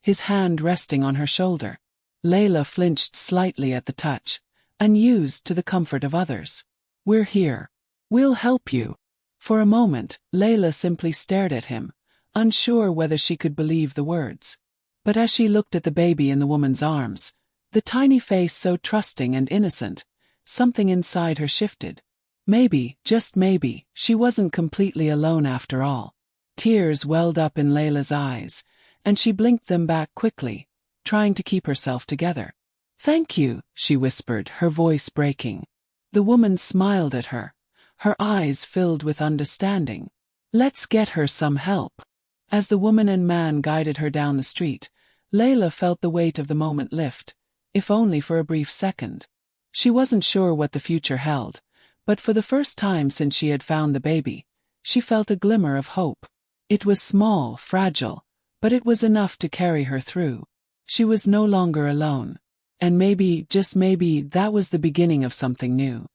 his hand resting on her shoulder. Layla flinched slightly at the touch, unused to the comfort of others. "We're here. We'll help you." For a moment, Layla simply stared at him, unsure whether she could believe the words. But as she looked at the baby in the woman's arms, the tiny face so trusting and innocent, something inside her shifted. Maybe, just maybe, she wasn't completely alone after all. Tears welled up in Layla's eyes, and she blinked them back quickly, trying to keep herself together. "Thank you," she whispered, her voice breaking. The woman smiled at her, her eyes filled with understanding. "Let's get her some help." As the woman and man guided her down the street, Layla felt the weight of the moment lift, if only for a brief second. She wasn't sure what the future held, but for the first time since she had found the baby, she felt a glimmer of hope. It was small, fragile, but it was enough to carry her through. She was no longer alone. And maybe, just maybe, that was the beginning of something new.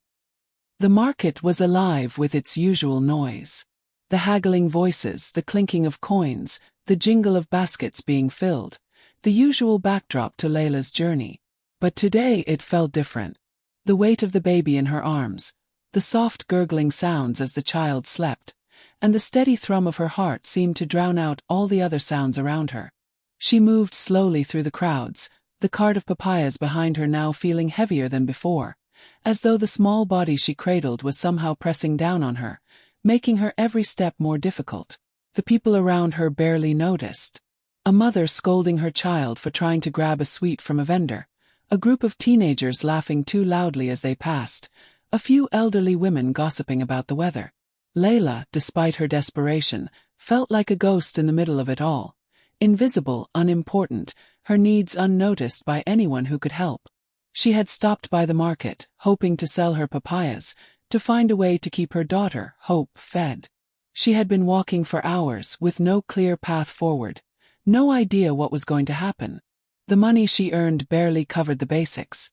The market was alive with its usual noise. The haggling voices, the clinking of coins, the jingle of baskets being filled, the usual backdrop to Layla's journey. But today it felt different. The weight of the baby in her arms, the soft gurgling sounds as the child slept, and the steady thrum of her heart seemed to drown out all the other sounds around her. She moved slowly through the crowds, the cart of papayas behind her now feeling heavier than before, as though the small body she cradled was somehow pressing down on her, making her every step more difficult. The people around her barely noticed. A mother scolding her child for trying to grab a sweet from a vendor, a group of teenagers laughing too loudly as they passed, a few elderly women gossiping about the weather. Layla, despite her desperation, felt like a ghost in the middle of it all. Invisible, unimportant, her needs unnoticed by anyone who could help. She had stopped by the market, hoping to sell her papayas, to find a way to keep her daughter, Hope, fed. She had been walking for hours with no clear path forward, no idea what was going to happen. The money she earned barely covered the basics,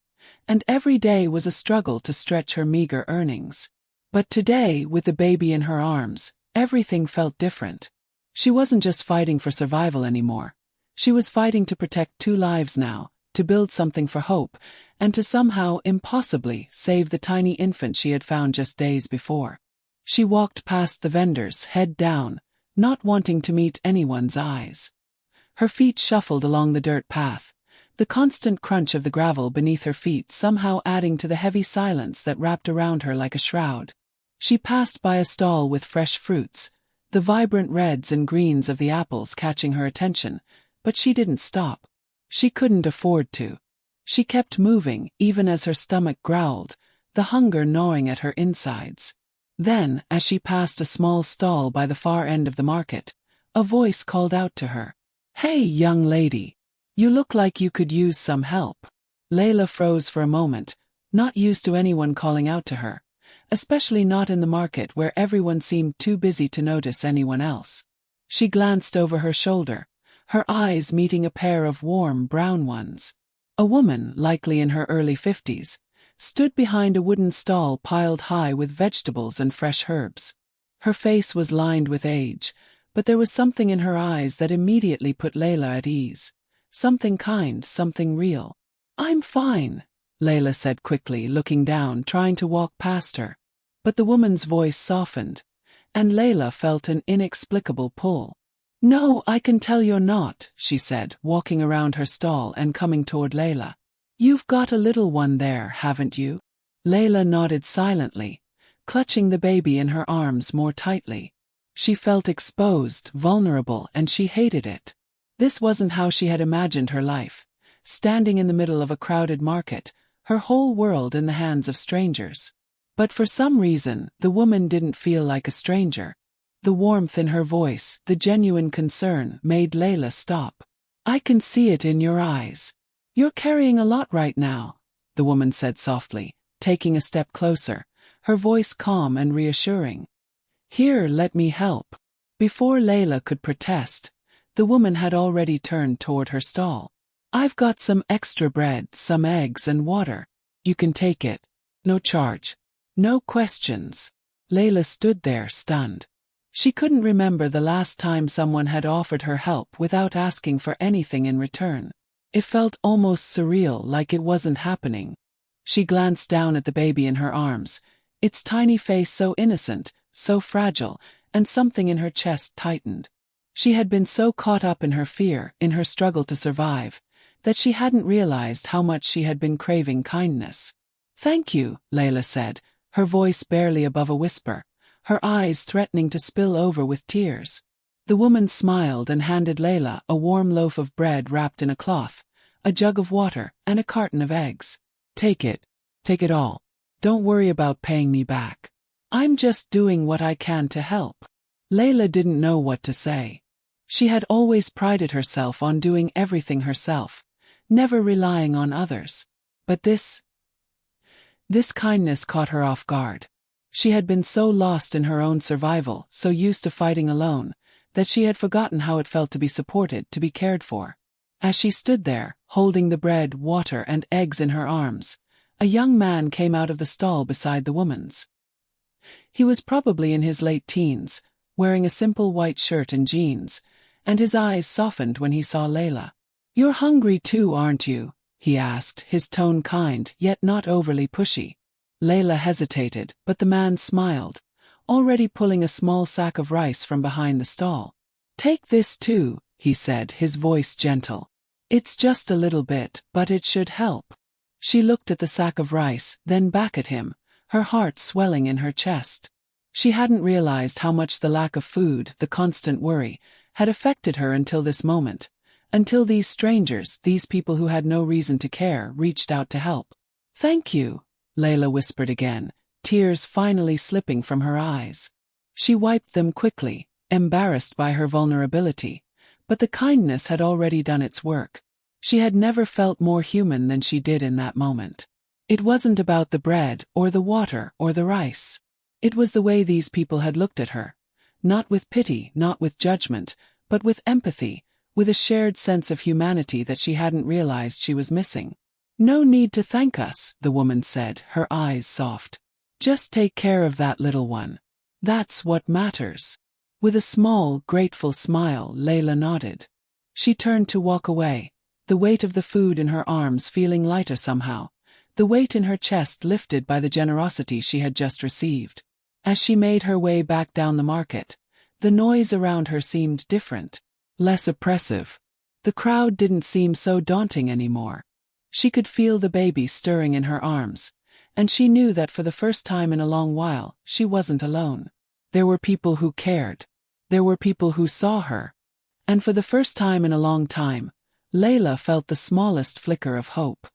and every day was a struggle to stretch her meager earnings. But today, with the baby in her arms, everything felt different. She wasn't just fighting for survival anymore. She was fighting to protect 2 lives now, to build something for Hope, and to somehow, impossibly, save the tiny infant she had found just days before. She walked past the vendors, head down, not wanting to meet anyone's eyes. Her feet shuffled along the dirt path, the constant crunch of the gravel beneath her feet somehow adding to the heavy silence that wrapped around her like a shroud. She passed by a stall with fresh fruits, the vibrant reds and greens of the apples catching her attention, but she didn't stop. She couldn't afford to. She kept moving, even as her stomach growled, the hunger gnawing at her insides. Then, as she passed a small stall by the far end of the market, a voice called out to her. "Hey, young lady. You look like you could use some help." Layla froze for a moment, not used to anyone calling out to her, especially not in the market where everyone seemed too busy to notice anyone else. She glanced over her shoulder, her eyes meeting a pair of warm brown ones. A woman, likely in her early 50s, stood behind a wooden stall piled high with vegetables and fresh herbs. Her face was lined with age, but there was something in her eyes that immediately put Layla at ease. Something kind, something real. "I'm fine," Layla said quickly, looking down, trying to walk past her. But the woman's voice softened, and Layla felt an inexplicable pull. "No, I can tell you're not," she said, walking around her stall and coming toward Layla. "You've got a little one there, haven't you?" Layla nodded silently, clutching the baby in her arms more tightly. She felt exposed, vulnerable, and she hated it. This wasn't how she had imagined her life, standing in the middle of a crowded market, her whole world in the hands of strangers. But for some reason, the woman didn't feel like a stranger. The warmth in her voice, the genuine concern, made Layla stop. "I can see it in your eyes. You're carrying a lot right now," the woman said softly, taking a step closer, her voice calm and reassuring. "Here, let me help." Before Layla could protest, the woman had already turned toward her stall. "I've got some extra bread, some eggs and water. You can take it. No charge. No questions." Layla stood there, stunned. She couldn't remember the last time someone had offered her help without asking for anything in return. It felt almost surreal, like it wasn't happening. She glanced down at the baby in her arms, its tiny face so innocent, so fragile, and something in her chest tightened. She had been so caught up in her fear, in her struggle to survive, that she hadn't realized how much she had been craving kindness. "Thank you," Layla said, her voice barely above a whisper, her eyes threatening to spill over with tears. The woman smiled and handed Layla a warm loaf of bread wrapped in a cloth, a jug of water, and a carton of eggs. "Take it. Take it all. Don't worry about paying me back. I'm just doing what I can to help." Layla didn't know what to say. She had always prided herself on doing everything herself, never relying on others. But this kindness caught her off guard. She had been so lost in her own survival, so used to fighting alone, that she had forgotten how it felt to be supported, to be cared for. As she stood there, holding the bread, water, and eggs in her arms, a young man came out of the stall beside the woman's. He was probably in his late teens, wearing a simple white shirt and jeans, and his eyes softened when he saw Layla. "You're hungry too, aren't you?" he asked, his tone kind, yet not overly pushy. Layla hesitated, but the man smiled, already pulling a small sack of rice from behind the stall. "Take this too," he said, his voice gentle. "It's just a little bit, but it should help." She looked at the sack of rice, then back at him, her heart swelling in her chest. She hadn't realized how much the lack of food, the constant worry, had affected her until this moment, until these strangers, these people who had no reason to care, reached out to help. "Thank you," Layla whispered again, tears finally slipping from her eyes. She wiped them quickly, embarrassed by her vulnerability, but the kindness had already done its work. She had never felt more human than she did in that moment. It wasn't about the bread, or the water, or the rice. It was the way these people had looked at her. Not with pity, not with judgment, but with empathy, with a shared sense of humanity that she hadn't realized she was missing. "No need to thank us," the woman said, her eyes soft. "Just take care of that little one. That's what matters." With a small, grateful smile, Layla nodded. She turned to walk away, the weight of the food in her arms feeling lighter somehow, the weight in her chest lifted by the generosity she had just received. As she made her way back down the market, the noise around her seemed different, less oppressive. The crowd didn't seem so daunting anymore. She could feel the baby stirring in her arms, and she knew that for the first time in a long while, she wasn't alone. There were people who cared. There were people who saw her. And for the first time in a long time, Layla felt the smallest flicker of hope.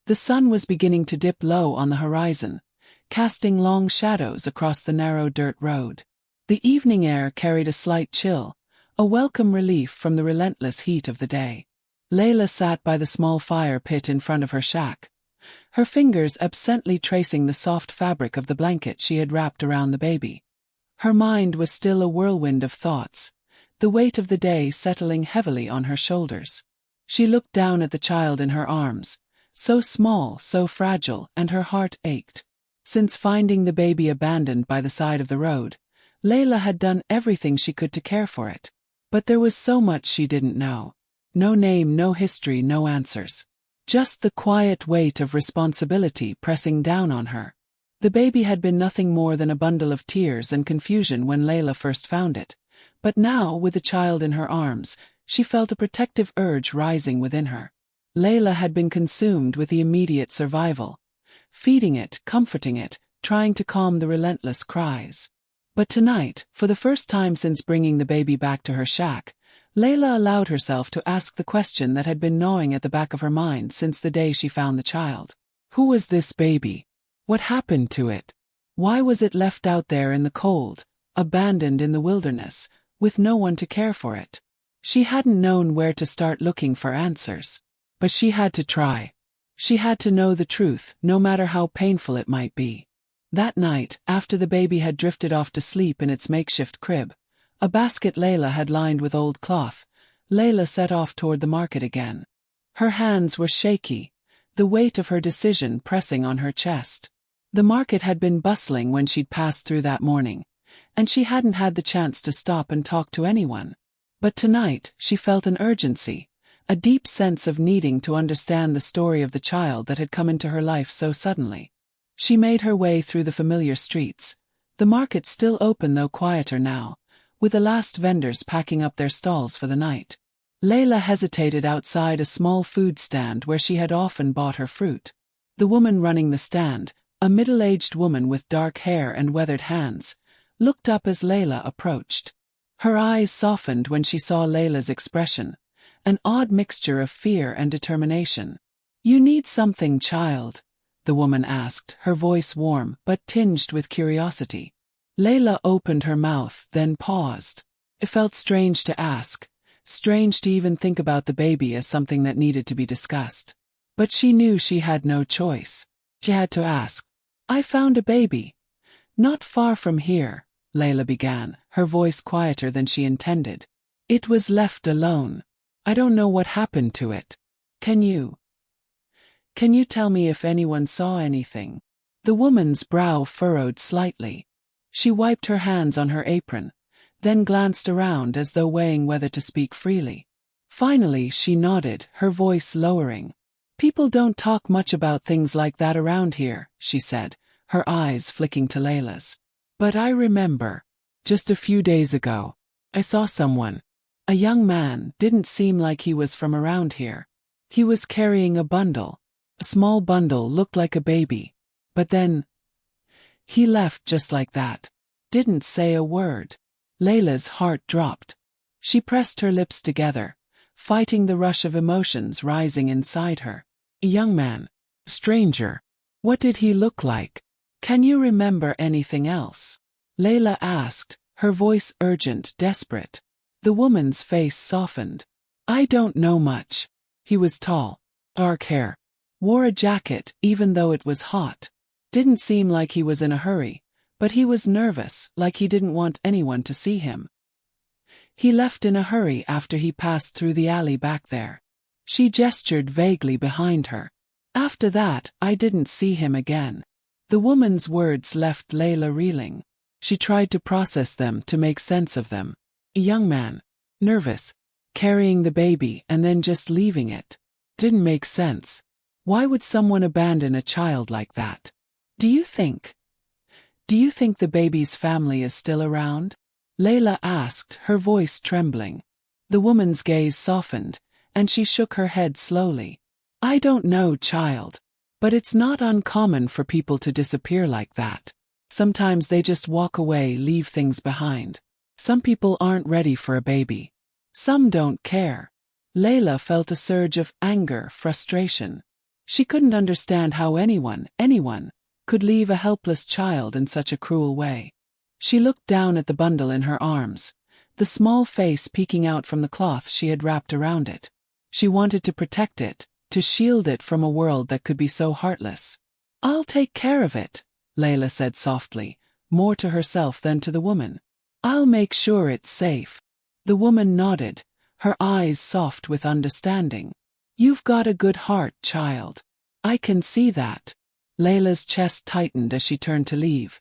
The sun was beginning to dip low on the horizon, casting long shadows across the narrow dirt road. The evening air carried a slight chill, a welcome relief from the relentless heat of the day. Layla sat by the small fire pit in front of her shack, her fingers absently tracing the soft fabric of the blanket she had wrapped around the baby. Her mind was still a whirlwind of thoughts, the weight of the day settling heavily on her shoulders. She looked down at the child in her arms, so small, so fragile, and her heart ached. Since finding the baby abandoned by the side of the road, Layla had done everything she could to care for it. But there was so much she didn't know. No name, no history, no answers. Just the quiet weight of responsibility pressing down on her. The baby had been nothing more than a bundle of tears and confusion when Layla first found it. But now, with the child in her arms, she felt a protective urge rising within her. Layla had been consumed with the immediate survival, feeding it, comforting it, trying to calm the relentless cries. But tonight, for the first time since bringing the baby back to her shack, Layla allowed herself to ask the question that had been gnawing at the back of her mind since the day she found the child. Who was this baby? What happened to it? Why was it left out there in the cold, abandoned in the wilderness, with no one to care for it? She hadn't known where to start looking for answers. But she had to try. She had to know the truth, no matter how painful it might be. That night, after the baby had drifted off to sleep in its makeshift crib, a basket Layla had lined with old cloth, Layla set off toward the market again. Her hands were shaky, the weight of her decision pressing on her chest. The market had been bustling when she'd passed through that morning, and she hadn't had the chance to stop and talk to anyone. But tonight, she felt an urgency, a deep sense of needing to understand the story of the child that had come into her life so suddenly. She made her way through the familiar streets, the market still open though quieter now, with the last vendors packing up their stalls for the night. Layla hesitated outside a small food stand where she had often bought her fruit. The woman running the stand, a middle-aged woman with dark hair and weathered hands, looked up as Layla approached. Her eyes softened when she saw Layla's expression, an odd mixture of fear and determination. "You need something, child?" the woman asked, her voice warm but tinged with curiosity. Layla opened her mouth, then paused. It felt strange to ask, strange to even think about the baby as something that needed to be discussed. But she knew she had no choice. She had to ask. "I found a baby. Not far from here," Layla began, her voice quieter than she intended. "It was left alone. I don't know what happened to it. Can you tell me if anyone saw anything?" The woman's brow furrowed slightly. She wiped her hands on her apron, then glanced around as though weighing whether to speak freely. Finally she nodded, her voice lowering. "People don't talk much about things like that around here," she said, her eyes flicking to Layla's. "But I remember. Just a few days ago, I saw someone. A young man, didn't seem like he was from around here. He was carrying a bundle. A small bundle, looked like a baby. But then he left just like that. Didn't say a word." Layla's heart dropped. She pressed her lips together, fighting the rush of emotions rising inside her. "A young man. Stranger. What did he look like?" Can you remember anything else? Layla asked, her voice urgent, desperate. The woman's face softened. I don't know much. He was tall, dark hair, wore a jacket even though it was hot. Didn't seem like he was in a hurry, but he was nervous, like he didn't want anyone to see him. He left in a hurry after he passed through the alley back there. She gestured vaguely behind her. After that, I didn't see him again. The woman's words left Layla reeling. She tried to process them, to make sense of them. A young man, nervous, carrying the baby and then just leaving it. Didn't make sense. Why would someone abandon a child like that? Do you think the baby's family is still around? Layla asked, her voice trembling. The woman's gaze softened, and she shook her head slowly. I don't know, child. But it's not uncommon for people to disappear like that. Sometimes they just walk away, leave things behind. Some people aren't ready for a baby. Some don't care. Layla felt a surge of anger, frustration. She couldn't understand how anyone could leave a helpless child in such a cruel way. She looked down at the bundle in her arms, the small face peeking out from the cloth she had wrapped around it. She wanted to protect it, to shield it from a world that could be so heartless. I'll take care of it, Layla said softly, more to herself than to the woman. I'll make sure it's safe. The woman nodded, her eyes soft with understanding. You've got a good heart, child. I can see that. Layla's chest tightened as she turned to leave,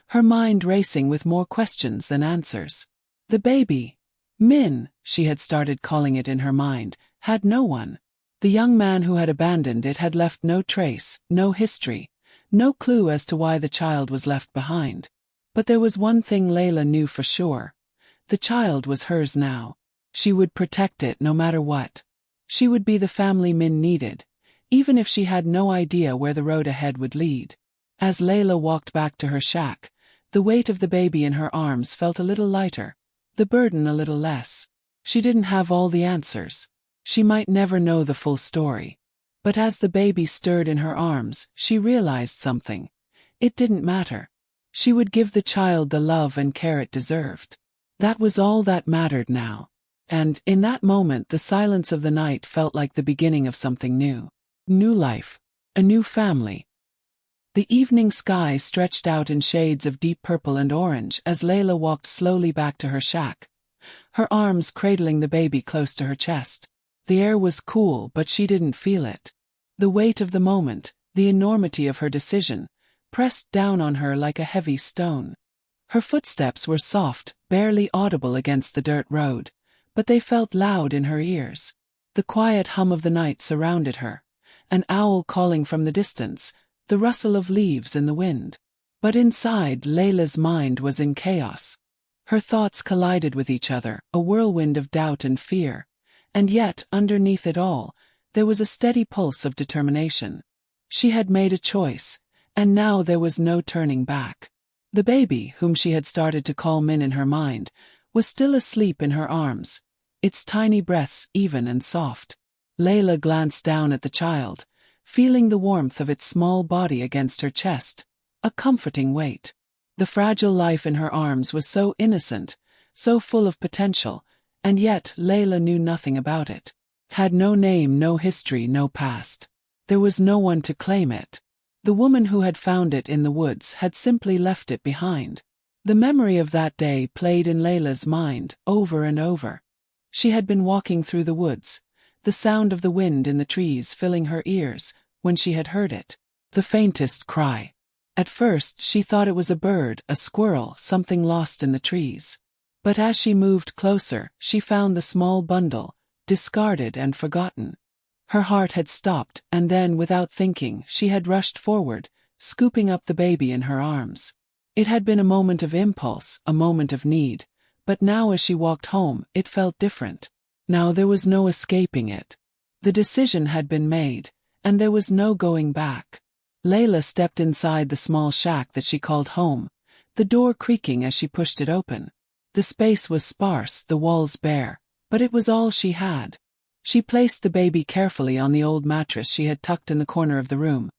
her mind racing with more questions than answers. The baby, Min, she had started calling it in her mind, had no one. The young man who had abandoned it had left no trace, no history, no clue as to why the child was left behind. But there was one thing Layla knew for sure. The child was hers now. She would protect it no matter what. She would be the family Min needed, even if she had no idea where the road ahead would lead. As Layla walked back to her shack, the weight of the baby in her arms felt a little lighter, the burden a little less. She didn't have all the answers. She might never know the full story. But as the baby stirred in her arms, she realized something. It didn't matter. She would give the child the love and care it deserved. That was all that mattered now. And, in that moment, the silence of the night felt like the beginning of something new. New life. A new family. The evening sky stretched out in shades of deep purple and orange as Layla walked slowly back to her shack, her arms cradling the baby close to her chest. The air was cool, but she didn't feel it. The weight of the moment, the enormity of her decision, pressed down on her like a heavy stone. Her footsteps were soft, barely audible against the dirt road, but they felt loud in her ears. The quiet hum of the night surrounded her, an owl calling from the distance, the rustle of leaves in the wind. But inside, Layla's mind was in chaos. Her thoughts collided with each other, a whirlwind of doubt and fear. And yet, underneath it all, there was a steady pulse of determination. She had made a choice, and now there was no turning back. The baby, whom she had started to call Min in her mind, was still asleep in her arms, its tiny breaths even and soft. Layla glanced down at the child, feeling the warmth of its small body against her chest, a comforting weight. The fragile life in her arms was so innocent, so full of potential, and yet Layla knew nothing about it. Had no name, no history, no past. There was no one to claim it. The woman who had found it in the woods had simply left it behind. The memory of that day played in Layla's mind, over and over. She had been walking through the woods, the sound of the wind in the trees filling her ears, when she had heard it. The faintest cry. At first she thought it was a bird, a squirrel, something lost in the trees. But as she moved closer, she found the small bundle, discarded and forgotten. Her heart had stopped, and then, without thinking, she had rushed forward, scooping up the baby in her arms. It had been a moment of impulse, a moment of need, but now as she walked home, it felt different. Now there was no escaping it. The decision had been made, and there was no going back. Layla stepped inside the small shack that she called home, the door creaking as she pushed it open. The space was sparse, the walls bare, but it was all she had. She placed the baby carefully on the old mattress she had tucked in the corner of the room,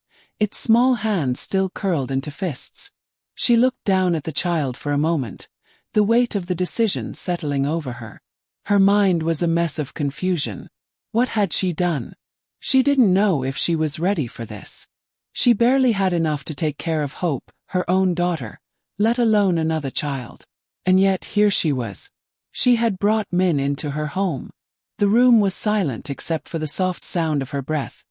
its small hands still curled into fists. She looked down at the child for a moment, the weight of the decision settling over her. Her mind was a mess of confusion. What had she done? She didn't know if she was ready for this. She barely had enough to take care of Hope, her own daughter, let alone another child. And yet here she was. She had brought Min into her home. The room was silent except for the soft sound of her breath,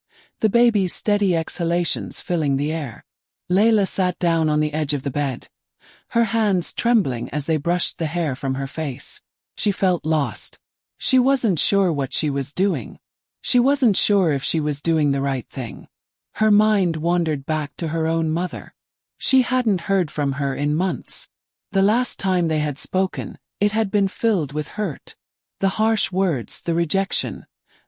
the baby's steady exhalations filling the air. Layla sat down on the edge of the bed, her hands trembling as they brushed the hair from her face. She felt lost. She wasn't sure what she was doing. She wasn't sure if she was doing the right thing. Her mind wandered back to her own mother. She hadn't heard from her in months. The last time they had spoken, it had been filled with hurt. The harsh words, the rejection.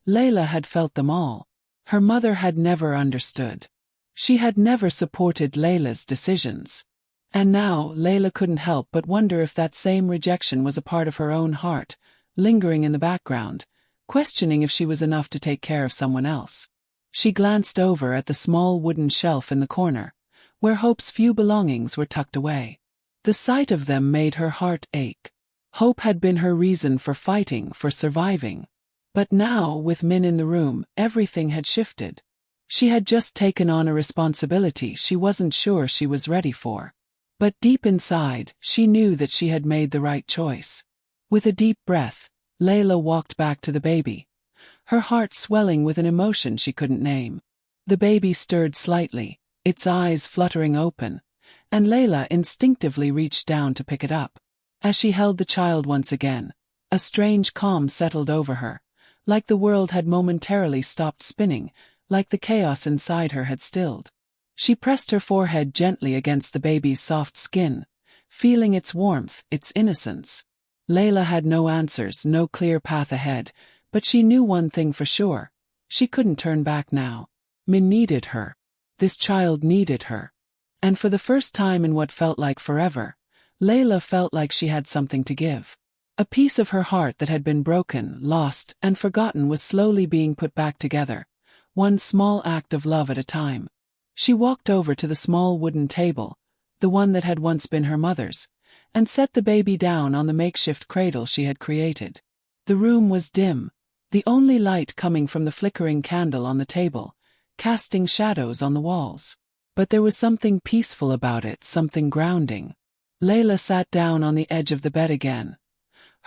Layla had felt them all. Her mother had never understood. She had never supported Layla's decisions. And now, Layla couldn't help but wonder if that same rejection was a part of her own heart, lingering in the background, questioning if she was enough to take care of someone else. She glanced over at the small wooden shelf in the corner, where Hope's few belongings were tucked away. The sight of them made her heart ache. Hope had been her reason for fighting, for surviving. But now, with Min in the room, everything had shifted. She had just taken on a responsibility she wasn't sure she was ready for. But deep inside, she knew that she had made the right choice. With a deep breath, Layla walked back to the baby, her heart swelling with an emotion she couldn't name. The baby stirred slightly, its eyes fluttering open, and Layla instinctively reached down to pick it up. As she held the child once again, a strange calm settled over her, like the world had momentarily stopped spinning, like the chaos inside her had stilled. She pressed her forehead gently against the baby's soft skin, feeling its warmth, its innocence. Layla had no answers, no clear path ahead, but she knew one thing for sure. She couldn't turn back now. Min needed her. This child needed her. And for the first time in what felt like forever, Layla felt like she had something to give. A piece of her heart that had been broken, lost, and forgotten was slowly being put back together, one small act of love at a time. She walked over to the small wooden table, the one that had once been her mother's, and set the baby down on the makeshift cradle she had created. The room was dim, the only light coming from the flickering candle on the table, casting shadows on the walls. But there was something peaceful about it, something grounding. Layla sat down on the edge of the bed again,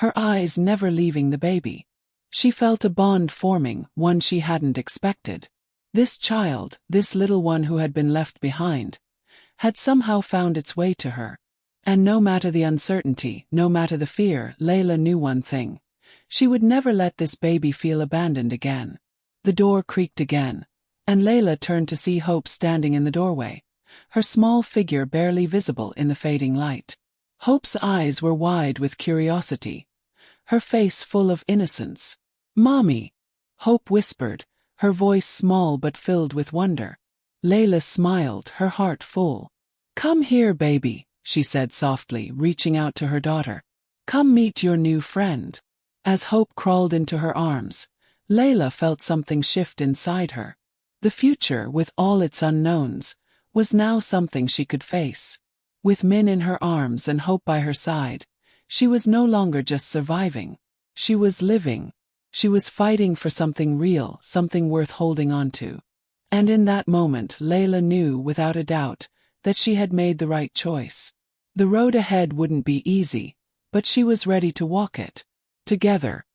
her eyes never leaving the baby. She felt a bond forming, one she hadn't expected. This child, this little one who had been left behind, had somehow found its way to her. And no matter the uncertainty, no matter the fear, Layla knew one thing. She would never let this baby feel abandoned again. The door creaked again, and Layla turned to see Hope standing in the doorway, her small figure barely visible in the fading light. Hope's eyes were wide with curiosity, her face full of innocence. "Mommy," Hope whispered, her voice small but filled with wonder. Layla smiled, her heart full. "Come here, baby," she said softly, reaching out to her daughter. "Come meet your new friend." As Hope crawled into her arms, Layla felt something shift inside her. The future, with all its unknowns, was now something she could face. With Min in her arms and Hope by her side, she was no longer just surviving. She was living. She was fighting for something real, something worth holding on to. And in that moment, Layla knew without a doubt that she had made the right choice. The road ahead wouldn't be easy, but she was ready to walk it. Together.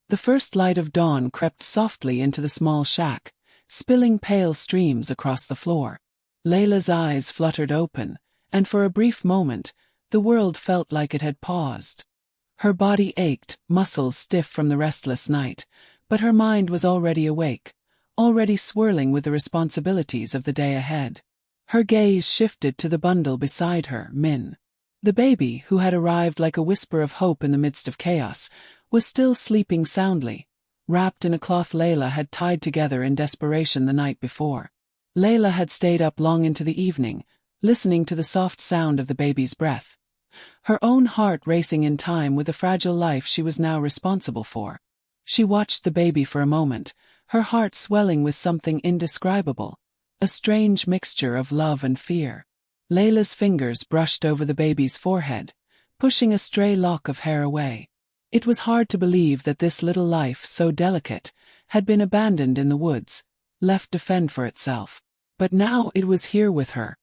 The first light of dawn crept softly into the small shack, spilling pale streams across the floor. Layla's eyes fluttered open, and for a brief moment, the world felt like it had paused. Her body ached, muscles stiff from the restless night, but her mind was already awake, already swirling with the responsibilities of the day ahead. Her gaze shifted to the bundle beside her, Min. The baby, who had arrived like a whisper of hope in the midst of chaos, was still sleeping soundly, wrapped in a cloth Layla had tied together in desperation the night before. Layla had stayed up long into the evening, listening to the soft sound of the baby's breath, her own heart racing in time with the fragile life she was now responsible for. She watched the baby for a moment, her heart swelling with something indescribable, a strange mixture of love and fear. Layla's fingers brushed over the baby's forehead, pushing a stray lock of hair away. It was hard to believe that this little life, so delicate, had been abandoned in the woods, left to fend for itself. But now it was here with her.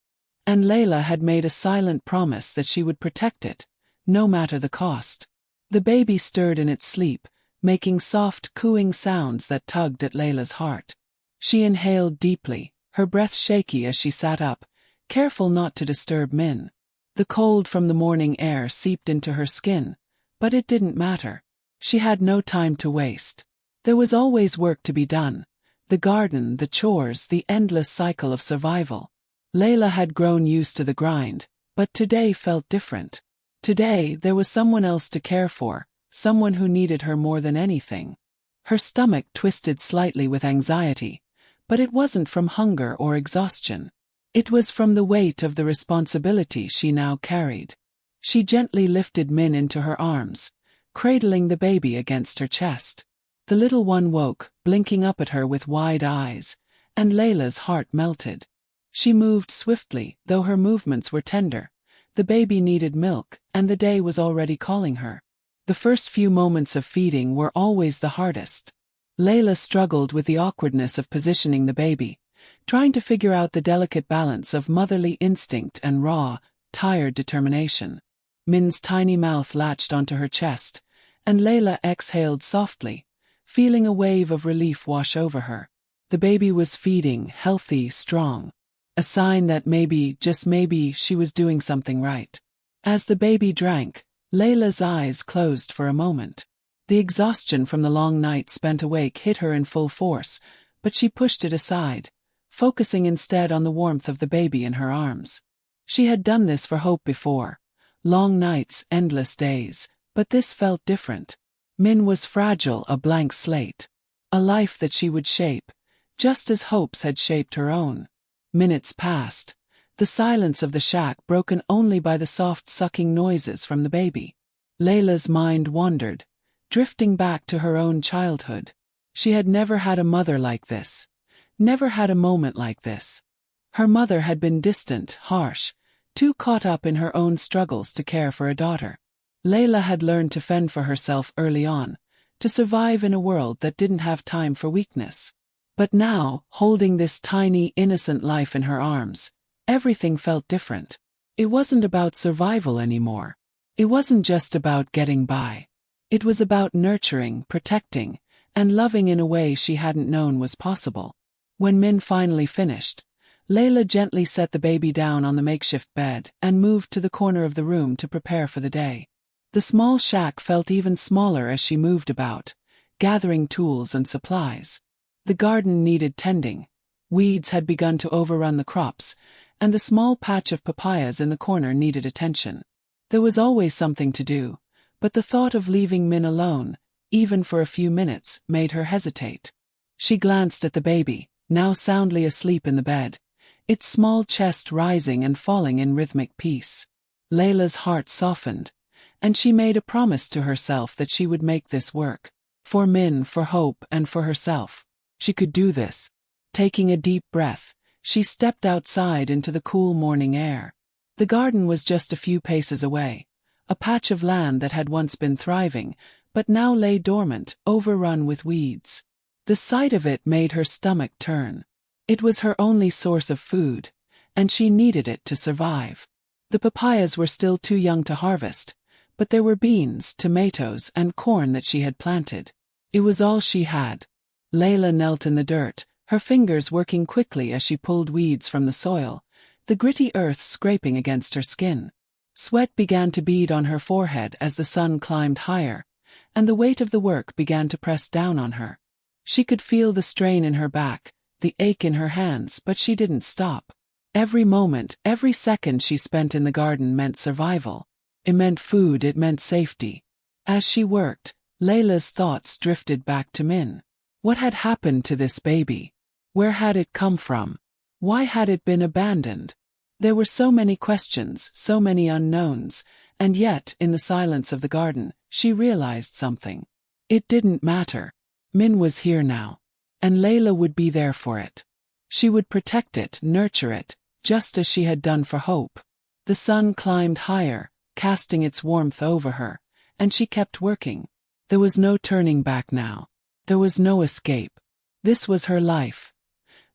And Layla had made a silent promise that she would protect it, no matter the cost. The baby stirred in its sleep, making soft, cooing sounds that tugged at Layla's heart. She inhaled deeply, her breath shaky as she sat up, careful not to disturb Min. The cold from the morning air seeped into her skin, but it didn't matter. She had no time to waste. There was always work to be done. The garden, the chores, the endless cycle of survival. Layla had grown used to the grind, but today felt different. Today, there was someone else to care for, someone who needed her more than anything. Her stomach twisted slightly with anxiety, but it wasn't from hunger or exhaustion. It was from the weight of the responsibility she now carried. She gently lifted Min into her arms, cradling the baby against her chest. The little one woke, blinking up at her with wide eyes, and Layla's heart melted. She moved swiftly, though her movements were tender. The baby needed milk, and the day was already calling her. The first few moments of feeding were always the hardest. Layla struggled with the awkwardness of positioning the baby, trying to figure out the delicate balance of motherly instinct and raw, tired determination. Min's tiny mouth latched onto her chest, and Layla exhaled softly, feeling a wave of relief wash over her. The baby was feeding, healthy, strong. A sign that maybe, just maybe, she was doing something right. As the baby drank, Layla's eyes closed for a moment. The exhaustion from the long night spent awake hit her in full force, but she pushed it aside, focusing instead on the warmth of the baby in her arms. She had done this for Hope before. Long nights, endless days, but this felt different. Min was fragile, a blank slate. A life that she would shape, just as Hope's had shaped her own. Minutes passed, the silence of the shack broken only by the soft sucking noises from the baby. Layla's mind wandered, drifting back to her own childhood. She had never had a mother like this. Never had a moment like this. Her mother had been distant, harsh, too caught up in her own struggles to care for a daughter. Layla had learned to fend for herself early on, to survive in a world that didn't have time for weakness. But now, holding this tiny, innocent life in her arms, everything felt different. It wasn't about survival anymore. It wasn't just about getting by. It was about nurturing, protecting, and loving in a way she hadn't known was possible. When Min finally finished, Layla gently set the baby down on the makeshift bed and moved to the corner of the room to prepare for the day. The small shack felt even smaller as she moved about, gathering tools and supplies. The garden needed tending. Weeds had begun to overrun the crops, and the small patch of papayas in the corner needed attention. There was always something to do, but the thought of leaving Min alone, even for a few minutes, made her hesitate. She glanced at the baby, now soundly asleep in the bed, its small chest rising and falling in rhythmic peace. Layla's heart softened, and she made a promise to herself that she would make this work. For Min, for Hope, and for herself. She could do this. Taking a deep breath, she stepped outside into the cool morning air. The garden was just a few paces away, a patch of land that had once been thriving, but now lay dormant, overrun with weeds. The sight of it made her stomach turn. It was her only source of food, and she needed it to survive. The papayas were still too young to harvest, but there were beans, tomatoes, and corn that she had planted. It was all she had. Layla knelt in the dirt, her fingers working quickly as she pulled weeds from the soil, the gritty earth scraping against her skin. Sweat began to bead on her forehead as the sun climbed higher, and the weight of the work began to press down on her. She could feel the strain in her back, the ache in her hands, but she didn't stop. Every moment, every second she spent in the garden meant survival. It meant food, it meant safety. As she worked, Layla's thoughts drifted back to Min. What had happened to this baby? Where had it come from? Why had it been abandoned? There were so many questions, so many unknowns, and yet, in the silence of the garden, she realized something. It didn't matter. Min was here now. And Layla would be there for it. She would protect it, nurture it, just as she had done for Hope. The sun climbed higher, casting its warmth over her, and she kept working. There was no turning back now. There was no escape. This was her life.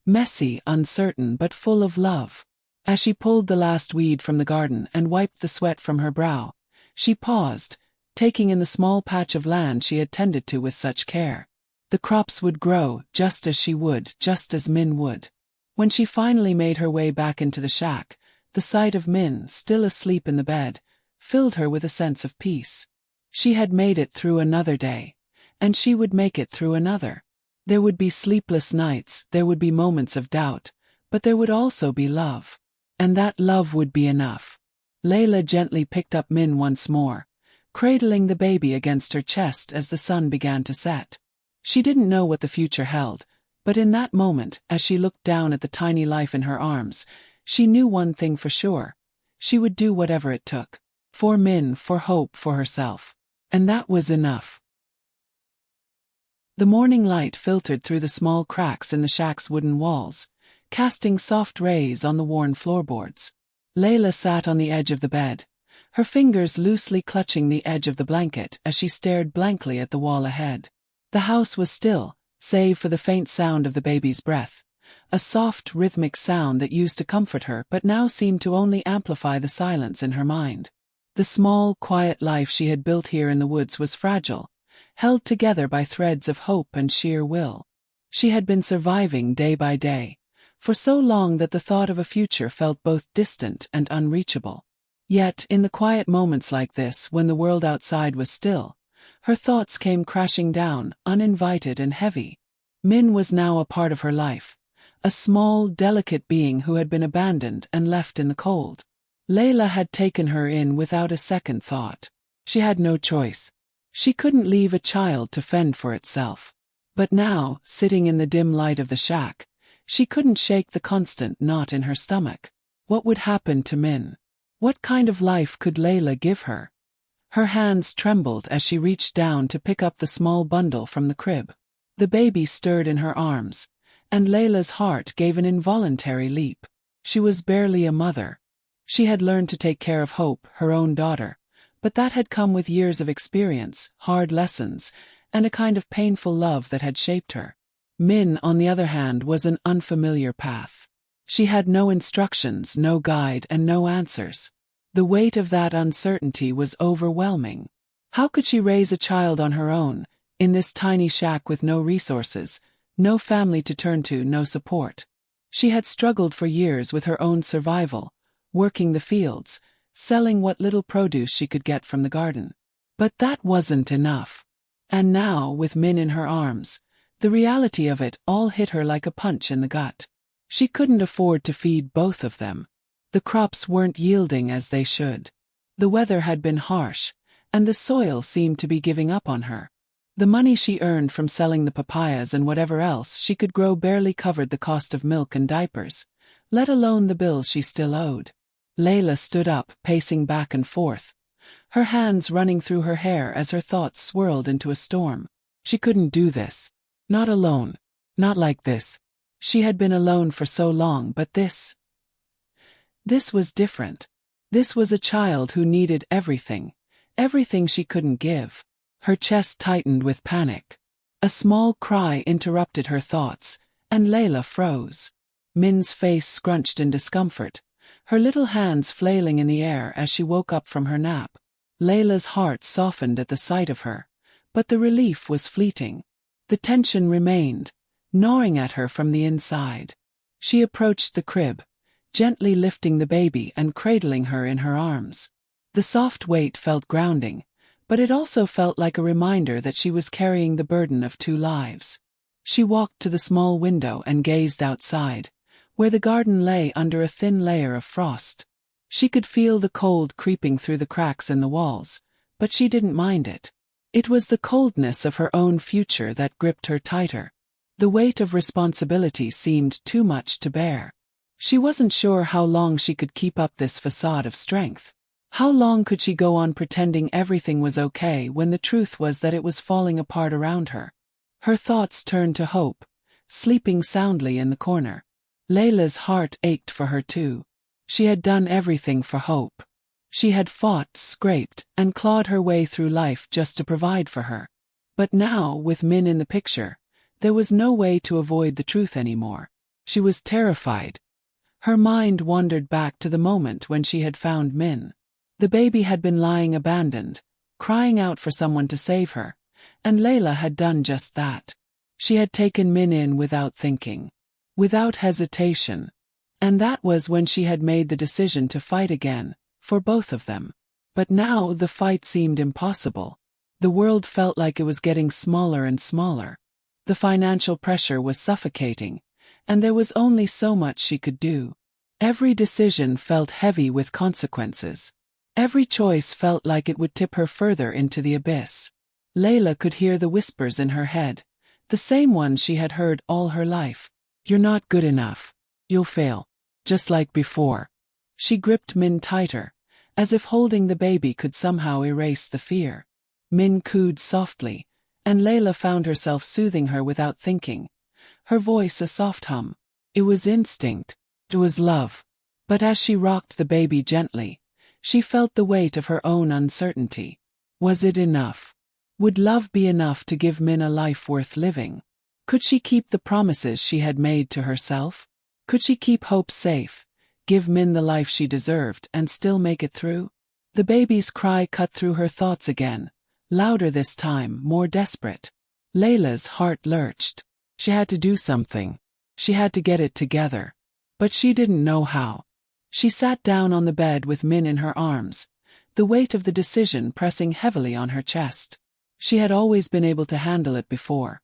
Messy, uncertain, but full of love. As she pulled the last weed from the garden and wiped the sweat from her brow, she paused, taking in the small patch of land she had tended to with such care. The crops would grow, just as she would, just as Min would. When she finally made her way back into the shack, the sight of Min, still asleep in the bed, filled her with a sense of peace. She had made it through another day, and she would make it through another. There would be sleepless nights, there would be moments of doubt, but there would also be love. And that love would be enough. Layla gently picked up Min once more, cradling the baby against her chest as the sun began to set. She didn't know what the future held, but in that moment, as she looked down at the tiny life in her arms, she knew one thing for sure. She would do whatever it took. For Min, for Hope, for herself. And that was enough. The morning light filtered through the small cracks in the shack's wooden walls, casting soft rays on the worn floorboards. Layla sat on the edge of the bed, her fingers loosely clutching the edge of the blanket as she stared blankly at the wall ahead. The house was still, save for the faint sound of the baby's breath, a soft, rhythmic sound that used to comfort her but now seemed to only amplify the silence in her mind. The small, quiet life she had built here in the woods was fragile, held together by threads of hope and sheer will. She had been surviving day by day, for so long that the thought of a future felt both distant and unreachable. Yet, in the quiet moments like this, when the world outside was still, her thoughts came crashing down, uninvited and heavy. Min was now a part of her life, a small, delicate being who had been abandoned and left in the cold. Layla had taken her in without a second thought. She had no choice. She couldn't leave a child to fend for itself. But now, sitting in the dim light of the shack, she couldn't shake the constant knot in her stomach. What would happen to Min? What kind of life could Layla give her? Her hands trembled as she reached down to pick up the small bundle from the crib. The baby stirred in her arms, and Layla's heart gave an involuntary leap. She was barely a mother. She had learned to take care of Hope, her own daughter, but that had come with years of experience, hard lessons, and a kind of painful love that had shaped her. Min, on the other hand, was an unfamiliar path. She had no instructions, no guide, and no answers. The weight of that uncertainty was overwhelming. How could she raise a child on her own, in this tiny shack with no resources, no family to turn to, no support? She had struggled for years with her own survival, working the fields, selling what little produce she could get from the garden. But that wasn't enough. And now, with Min in her arms, the reality of it all hit her like a punch in the gut. She couldn't afford to feed both of them. The crops weren't yielding as they should. The weather had been harsh, and the soil seemed to be giving up on her. The money she earned from selling the papayas and whatever else she could grow barely covered the cost of milk and diapers, let alone the bills she still owed. Layla stood up, pacing back and forth, her hands running through her hair as her thoughts swirled into a storm. She couldn't do this. Not alone. Not like this. She had been alone for so long, but this was different. This was a child who needed everything she couldn't give. Her chest tightened with panic. A small cry interrupted her thoughts, and Layla froze. Min's face scrunched in discomfort, her little hands flailing in the air as she woke up from her nap. Layla's heart softened at the sight of her, but the relief was fleeting. The tension remained, gnawing at her from the inside. She approached the crib, gently lifting the baby and cradling her in her arms. The soft weight felt grounding, but it also felt like a reminder that she was carrying the burden of two lives. She walked to the small window and gazed outside, where the garden lay under a thin layer of frost. She could feel the cold creeping through the cracks in the walls, but she didn't mind it. It was the coldness of her own future that gripped her tighter. The weight of responsibility seemed too much to bear. She wasn't sure how long she could keep up this facade of strength. How long could she go on pretending everything was okay when the truth was that it was falling apart around her? Her thoughts turned to Hope, sleeping soundly in the corner. Layla's heart ached for her too. She had done everything for Hope. She had fought, scraped, and clawed her way through life just to provide for her. But now, with Min in the picture, there was no way to avoid the truth anymore. She was terrified. Her mind wandered back to the moment when she had found Min. The baby had been lying abandoned, crying out for someone to save her, and Layla had done just that. She had taken Min in without thinking, without hesitation, and that was when she had made the decision to fight again, for both of them. But now the fight seemed impossible. The world felt like it was getting smaller and smaller. The financial pressure was suffocating, and there was only so much she could do. Every decision felt heavy with consequences. Every choice felt like it would tip her further into the abyss. Layla could hear the whispers in her head, the same ones she had heard all her life. You're not good enough. You'll fail. Just like before. She gripped Min tighter, as if holding the baby could somehow erase the fear. Min cooed softly, and Layla found herself soothing her without thinking, her voice a soft hum. It was instinct. It was love. But as she rocked the baby gently, she felt the weight of her own uncertainty. Was it enough? Would love be enough to give Min a life worth living? Could she keep the promises she had made to herself? Could she keep Hope safe, give Min the life she deserved, and still make it through? The baby's cry cut through her thoughts again, louder this time, more desperate. Layla's heart lurched. She had to do something. She had to get it together. But she didn't know how. She sat down on the bed with Min in her arms, the weight of the decision pressing heavily on her chest. She had always been able to handle it before.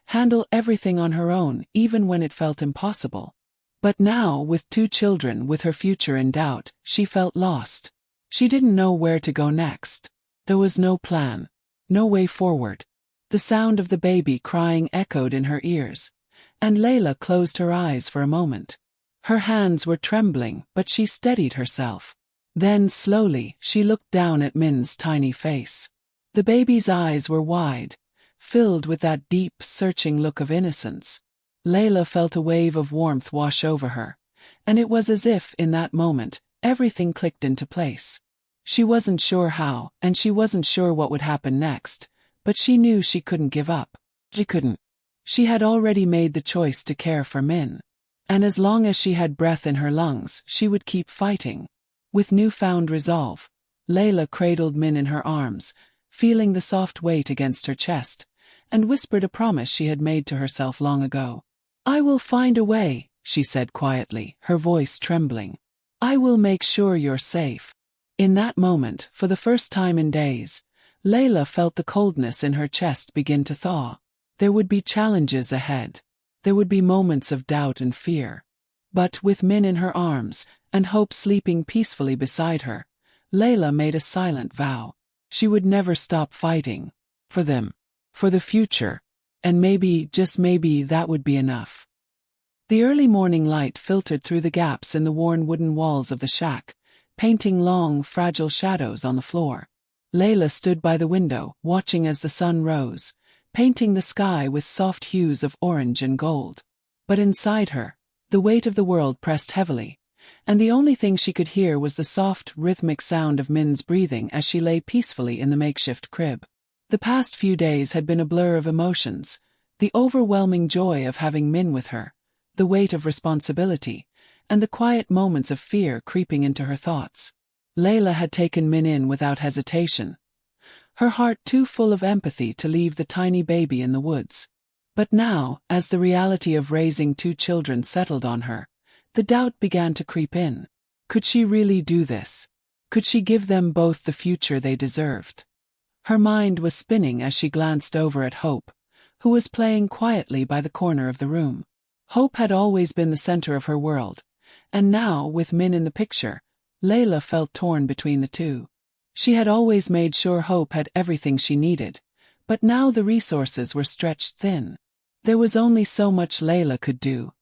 Handle everything on her own, even when it felt impossible. But now, with 2 children, with her future in doubt, she felt lost. She didn't know where to go next. There was no plan, no way forward. The sound of the baby crying echoed in her ears, and Layla closed her eyes for a moment. Her hands were trembling, but she steadied herself. Then, slowly, she looked down at Min's tiny face. The baby's eyes were wide, filled with that deep, searching look of innocence. Layla felt a wave of warmth wash over her, and it was as if, in that moment, everything clicked into place. She wasn't sure how, and she wasn't sure what would happen next, but she knew she couldn't give up. She couldn't. She had already made the choice to care for Min. And as long as she had breath in her lungs, she would keep fighting. With newfound resolve, Layla cradled Min in her arms, feeling the soft weight against her chest, and whispered a promise she had made to herself long ago. I will find a way, she said quietly, her voice trembling. I will make sure you're safe. In that moment, for the first time in days, Layla felt the coldness in her chest begin to thaw. There would be challenges ahead. There would be moments of doubt and fear. But with Min in her arms, and Hope sleeping peacefully beside her, Layla made a silent vow. She would never stop fighting. For them. For the future. And maybe, just maybe, that would be enough. The early morning light filtered through the gaps in the worn wooden walls of the shack, painting long, fragile shadows on the floor. Layla stood by the window, watching as the sun rose, painting the sky with soft hues of orange and gold. But inside her, the weight of the world pressed heavily, and the only thing she could hear was the soft, rhythmic sound of Min's breathing as she lay peacefully in the makeshift crib. The past few days had been a blur of emotions, the overwhelming joy of having Min with her, the weight of responsibility, and the quiet moments of fear creeping into her thoughts. Layla had taken Min in without hesitation, her heart too full of empathy to leave the tiny baby in the woods. But now, as the reality of raising 2 children settled on her, the doubt began to creep in. Could she really do this? Could she give them both the future they deserved? Her mind was spinning as she glanced over at Hope, who was playing quietly by the corner of the room. Hope had always been the center of her world, and now, with Min in the picture, Layla felt torn between the two. She had always made sure Hope had everything she needed, but now the resources were stretched thin. There was only so much Layla could do,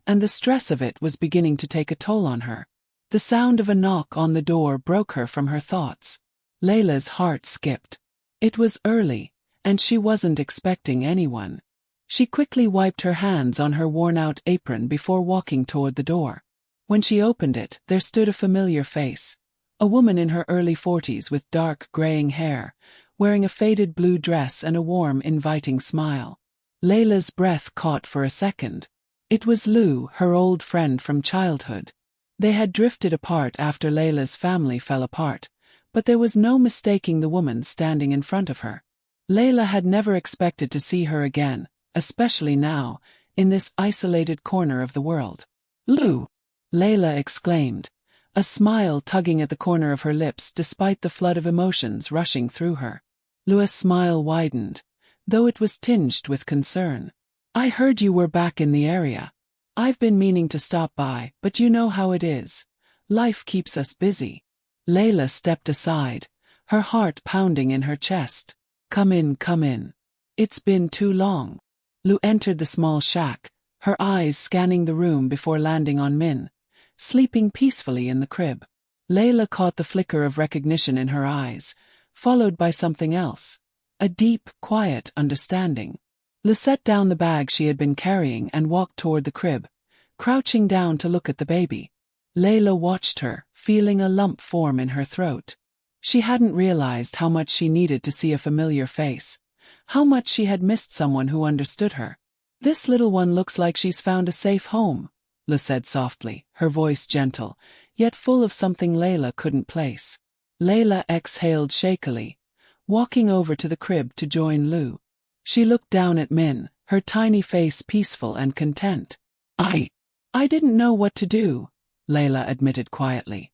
and the stress of it was beginning to take a toll on her. The sound of a knock on the door broke her from her thoughts. Layla's heart skipped. It was early, and she wasn't expecting anyone. She quickly wiped her hands on her worn-out apron before walking toward the door. When she opened it, there stood a familiar face. A woman in her early 40s with dark, graying hair, wearing a faded blue dress and a warm, inviting smile. Layla's breath caught for a second. It was Lou, her old friend from childhood. They had drifted apart after Layla's family fell apart, but there was no mistaking the woman standing in front of her. Layla had never expected to see her again, especially now, in this isolated corner of the world. "Lou!" Layla exclaimed, a smile tugging at the corner of her lips despite the flood of emotions rushing through her. Lou's smile widened, though it was tinged with concern. "I heard you were back in the area. I've been meaning to stop by, but you know how it is. Life keeps us busy." Layla stepped aside, her heart pounding in her chest. Come in, come in. It's been too long." Lou entered the small shack, her eyes scanning the room before landing on Min, sleeping peacefully in the crib. Layla caught the flicker of recognition in her eyes, followed by something else, a deep, quiet understanding. Lou set down the bag she had been carrying and walked toward the crib, crouching down to look at the baby. Layla watched her, feeling a lump form in her throat. She hadn't realized how much she needed to see a familiar face, how much she had missed someone who understood her. "This little one looks like she's found a safe home," Lou said softly, her voice gentle, yet full of something Layla couldn't place. Layla exhaled shakily, walking over to the crib to join Lou. She looked down at Min, her tiny face peaceful and content. I didn't know what to do," Layla admitted quietly,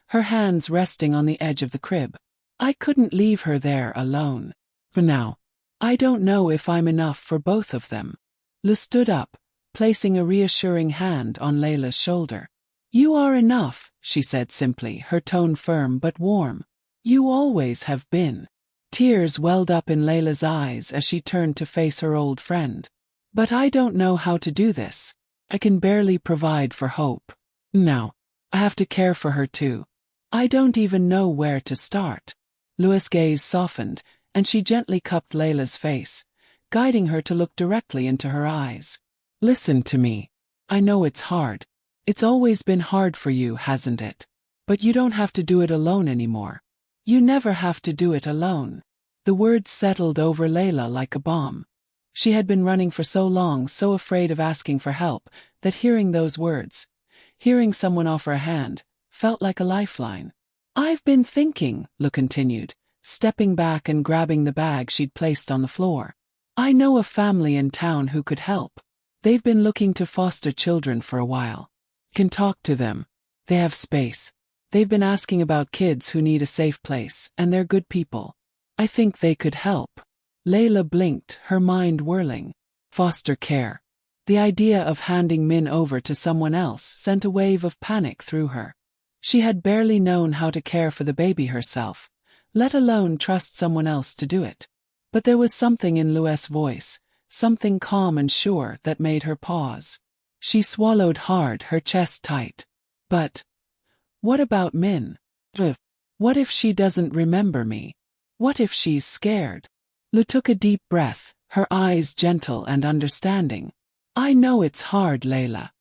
her hands resting on the edge of the crib. "I couldn't leave her there alone. For now, I don't know if I'm enough for both of them." Lou stood up, placing a reassuring hand on Layla's shoulder. "You are enough," she said simply, her tone firm but warm. "You always have been." Tears welled up in Layla's eyes as she turned to face her old friend. "But I don't know how to do this. I can barely provide for Hope. Now, I have to care for her too. I don't even know where to start." Lou's gaze softened, and she gently cupped Layla's face, guiding her to look directly into her eyes. "Listen to me. I know it's hard. It's always been hard for you, hasn't it? But you don't have to do it alone anymore. You never have to do it alone." The words settled over Layla like a bomb. She had been running for so long, so afraid of asking for help, that hearing those words, hearing someone offer a hand, felt like a lifeline. "I've been thinking," Lou continued, stepping back and grabbing the bag she'd placed on the floor. "I know a family in town who could help. They've been looking to foster children for a while. Can talk to them. They have space. They've been asking about kids who need a safe place, and they're good people. I think they could help." Layla blinked, her mind whirling. Foster care. The idea of handing Min over to someone else sent a wave of panic through her. She had barely known how to care for the baby herself, let alone trust someone else to do it. But there was something in Lou's voice, something calm and sure, that made her pause. She swallowed hard, her chest tight. "But what about Min? What if she doesn't remember me? What if she's scared?" Lou took a deep breath, her eyes gentle and understanding. "I know it's hard, Layla.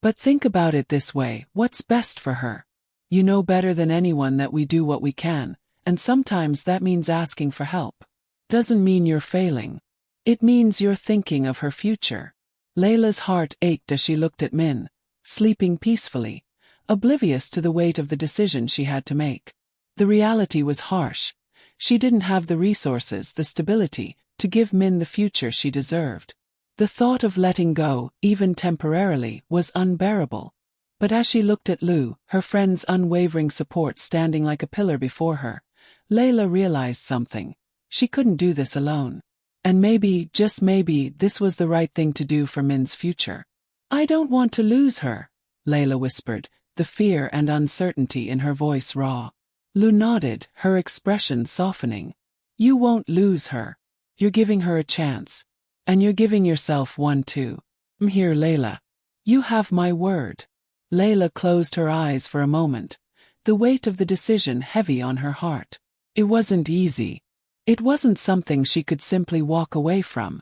But think about it this way, what's best for her? You know better than anyone that we do what we can, and sometimes that means asking for help. Doesn't mean you're failing. It means you're thinking of her future." Layla's heart ached as she looked at Min, sleeping peacefully, oblivious to the weight of the decision she had to make. The reality was harsh. She didn't have the resources, the stability, to give Min the future she deserved. The thought of letting go, even temporarily, was unbearable. But as she looked at Lou, her friend's unwavering support standing like a pillar before her, Layla realized something. She couldn't do this alone. And maybe, just maybe, this was the right thing to do for Min's future. "I don't want to lose her," Layla whispered, the fear and uncertainty in her voice raw. Lou nodded, her expression softening. "You won't lose her. You're giving her a chance. And you're giving yourself one too. I'm here, Layla. You have my word." Layla closed her eyes for a moment, the weight of the decision heavy on her heart. It wasn't easy. It wasn't something she could simply walk away from.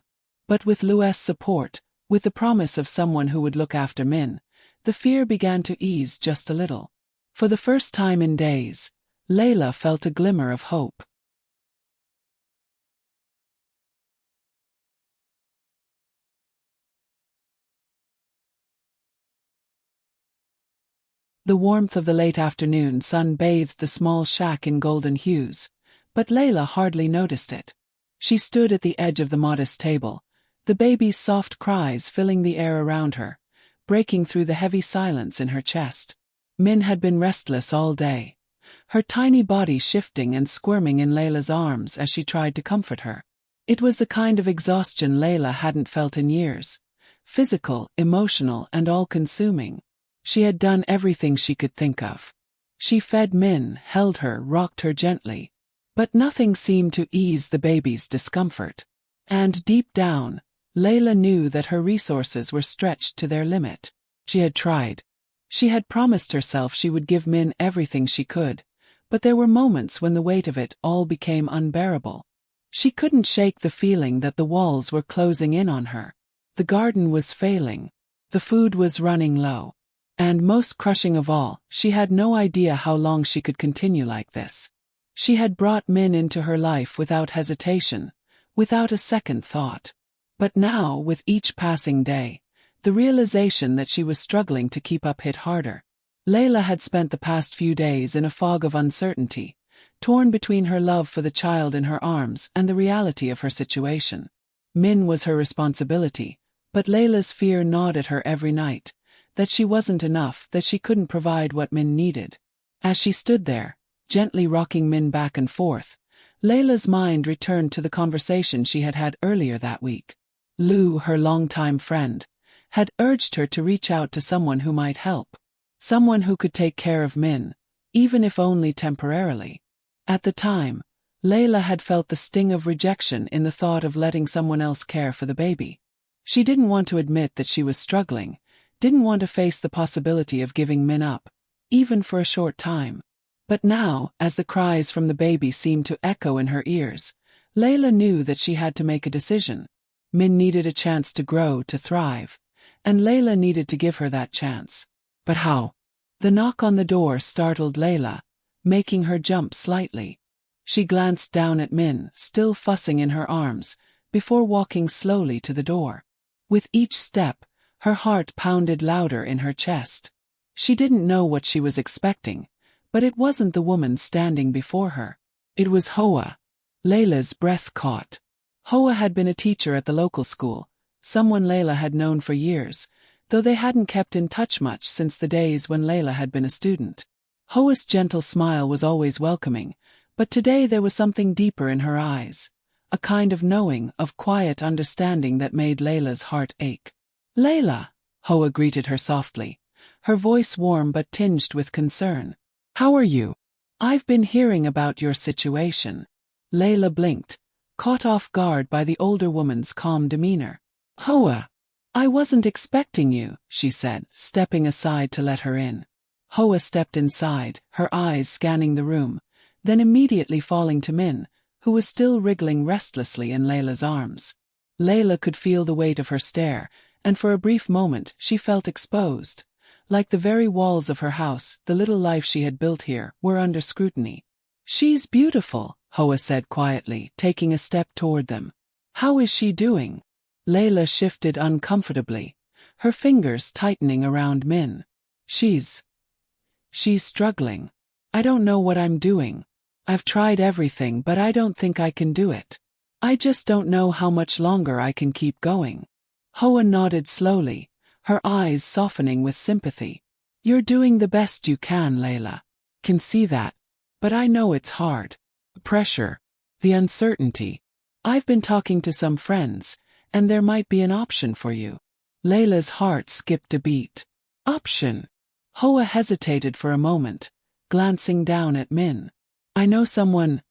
But with Lou's support, with the promise of someone who would look after Min, the fear began to ease just a little. For the first time in days, Layla felt a glimmer of hope. The warmth of the late afternoon sun bathed the small shack in golden hues, but Layla hardly noticed it. She stood at the edge of the modest table, the baby's soft cries filling the air around her, breaking through the heavy silence in her chest. Min had been restless all day, her tiny body shifting and squirming in Layla's arms as she tried to comfort her. It was the kind of exhaustion Layla hadn't felt in years, physical, emotional, and all-consuming. She had done everything she could think of. She fed Min, held her, rocked her gently. But nothing seemed to ease the baby's discomfort. And deep down, Layla knew that her resources were stretched to their limit. She had tried. She had promised herself she would give Min everything she could, but there were moments when the weight of it all became unbearable. She couldn't shake the feeling that the walls were closing in on her. The garden was failing. The food was running low. And most crushing of all, she had no idea how long she could continue like this. She had brought Min into her life without hesitation, without a second thought. But now, with each passing day, the realization that she was struggling to keep up hit harder. Layla had spent the past few days in a fog of uncertainty, torn between her love for the child in her arms and the reality of her situation. Min was her responsibility, but Layla's fear gnawed at her every night, that she wasn't enough, that she couldn't provide what Min needed. As she stood there, gently rocking Min back and forth, Layla's mind returned to the conversation she had had earlier that week. Lou, her longtime friend, had urged her to reach out to someone who might help. Someone who could take care of Min, even if only temporarily. At the time, Layla had felt the sting of rejection in the thought of letting someone else care for the baby. She didn't want to admit that she was struggling, didn't want to face the possibility of giving Min up, even for a short time. But now, as the cries from the baby seemed to echo in her ears, Layla knew that she had to make a decision. Min needed a chance to grow, to thrive, and Layla needed to give her that chance. But how? The knock on the door startled Layla, making her jump slightly. She glanced down at Min, still fussing in her arms, before walking slowly to the door. With each step, her heart pounded louder in her chest. She didn't know what she was expecting, but it wasn't the woman standing before her. It was Hoa. Layla's breath caught. Hoa had been a teacher at the local school, someone Layla had known for years, though they hadn't kept in touch much since the days when Layla had been a student. Hoa's gentle smile was always welcoming, but today there was something deeper in her eyes, a kind of knowing, of quiet understanding that made Layla's heart ache. "Layla," Hoa greeted her softly, her voice warm but tinged with concern. "How are you? I've been hearing about your situation." Layla blinked, caught off guard by the older woman's calm demeanor. "Hoa, I wasn't expecting you," she said, stepping aside to let her in. Hoa stepped inside, her eyes scanning the room, then immediately falling to Min, who was still wriggling restlessly in Layla's arms. Layla could feel the weight of her stare, and for a brief moment she felt exposed. Like the very walls of her house, the little life she had built here, were under scrutiny. "She's beautiful," Hoa said quietly, taking a step toward them. "How is she doing?" Layla shifted uncomfortably, her fingers tightening around Min. She's struggling. I don't know what I'm doing. I've tried everything, but I don't think I can do it. I just don't know how much longer I can keep going." Hoa nodded slowly, her eyes softening with sympathy. "You're doing the best you can, Layla. Can see that. But I know it's hard. The pressure, the uncertainty. I've been talking to some friends, and there might be an option for you." Layla's heart skipped a beat. "Option?" Hoa hesitated for a moment, glancing down at Min. "I know someone,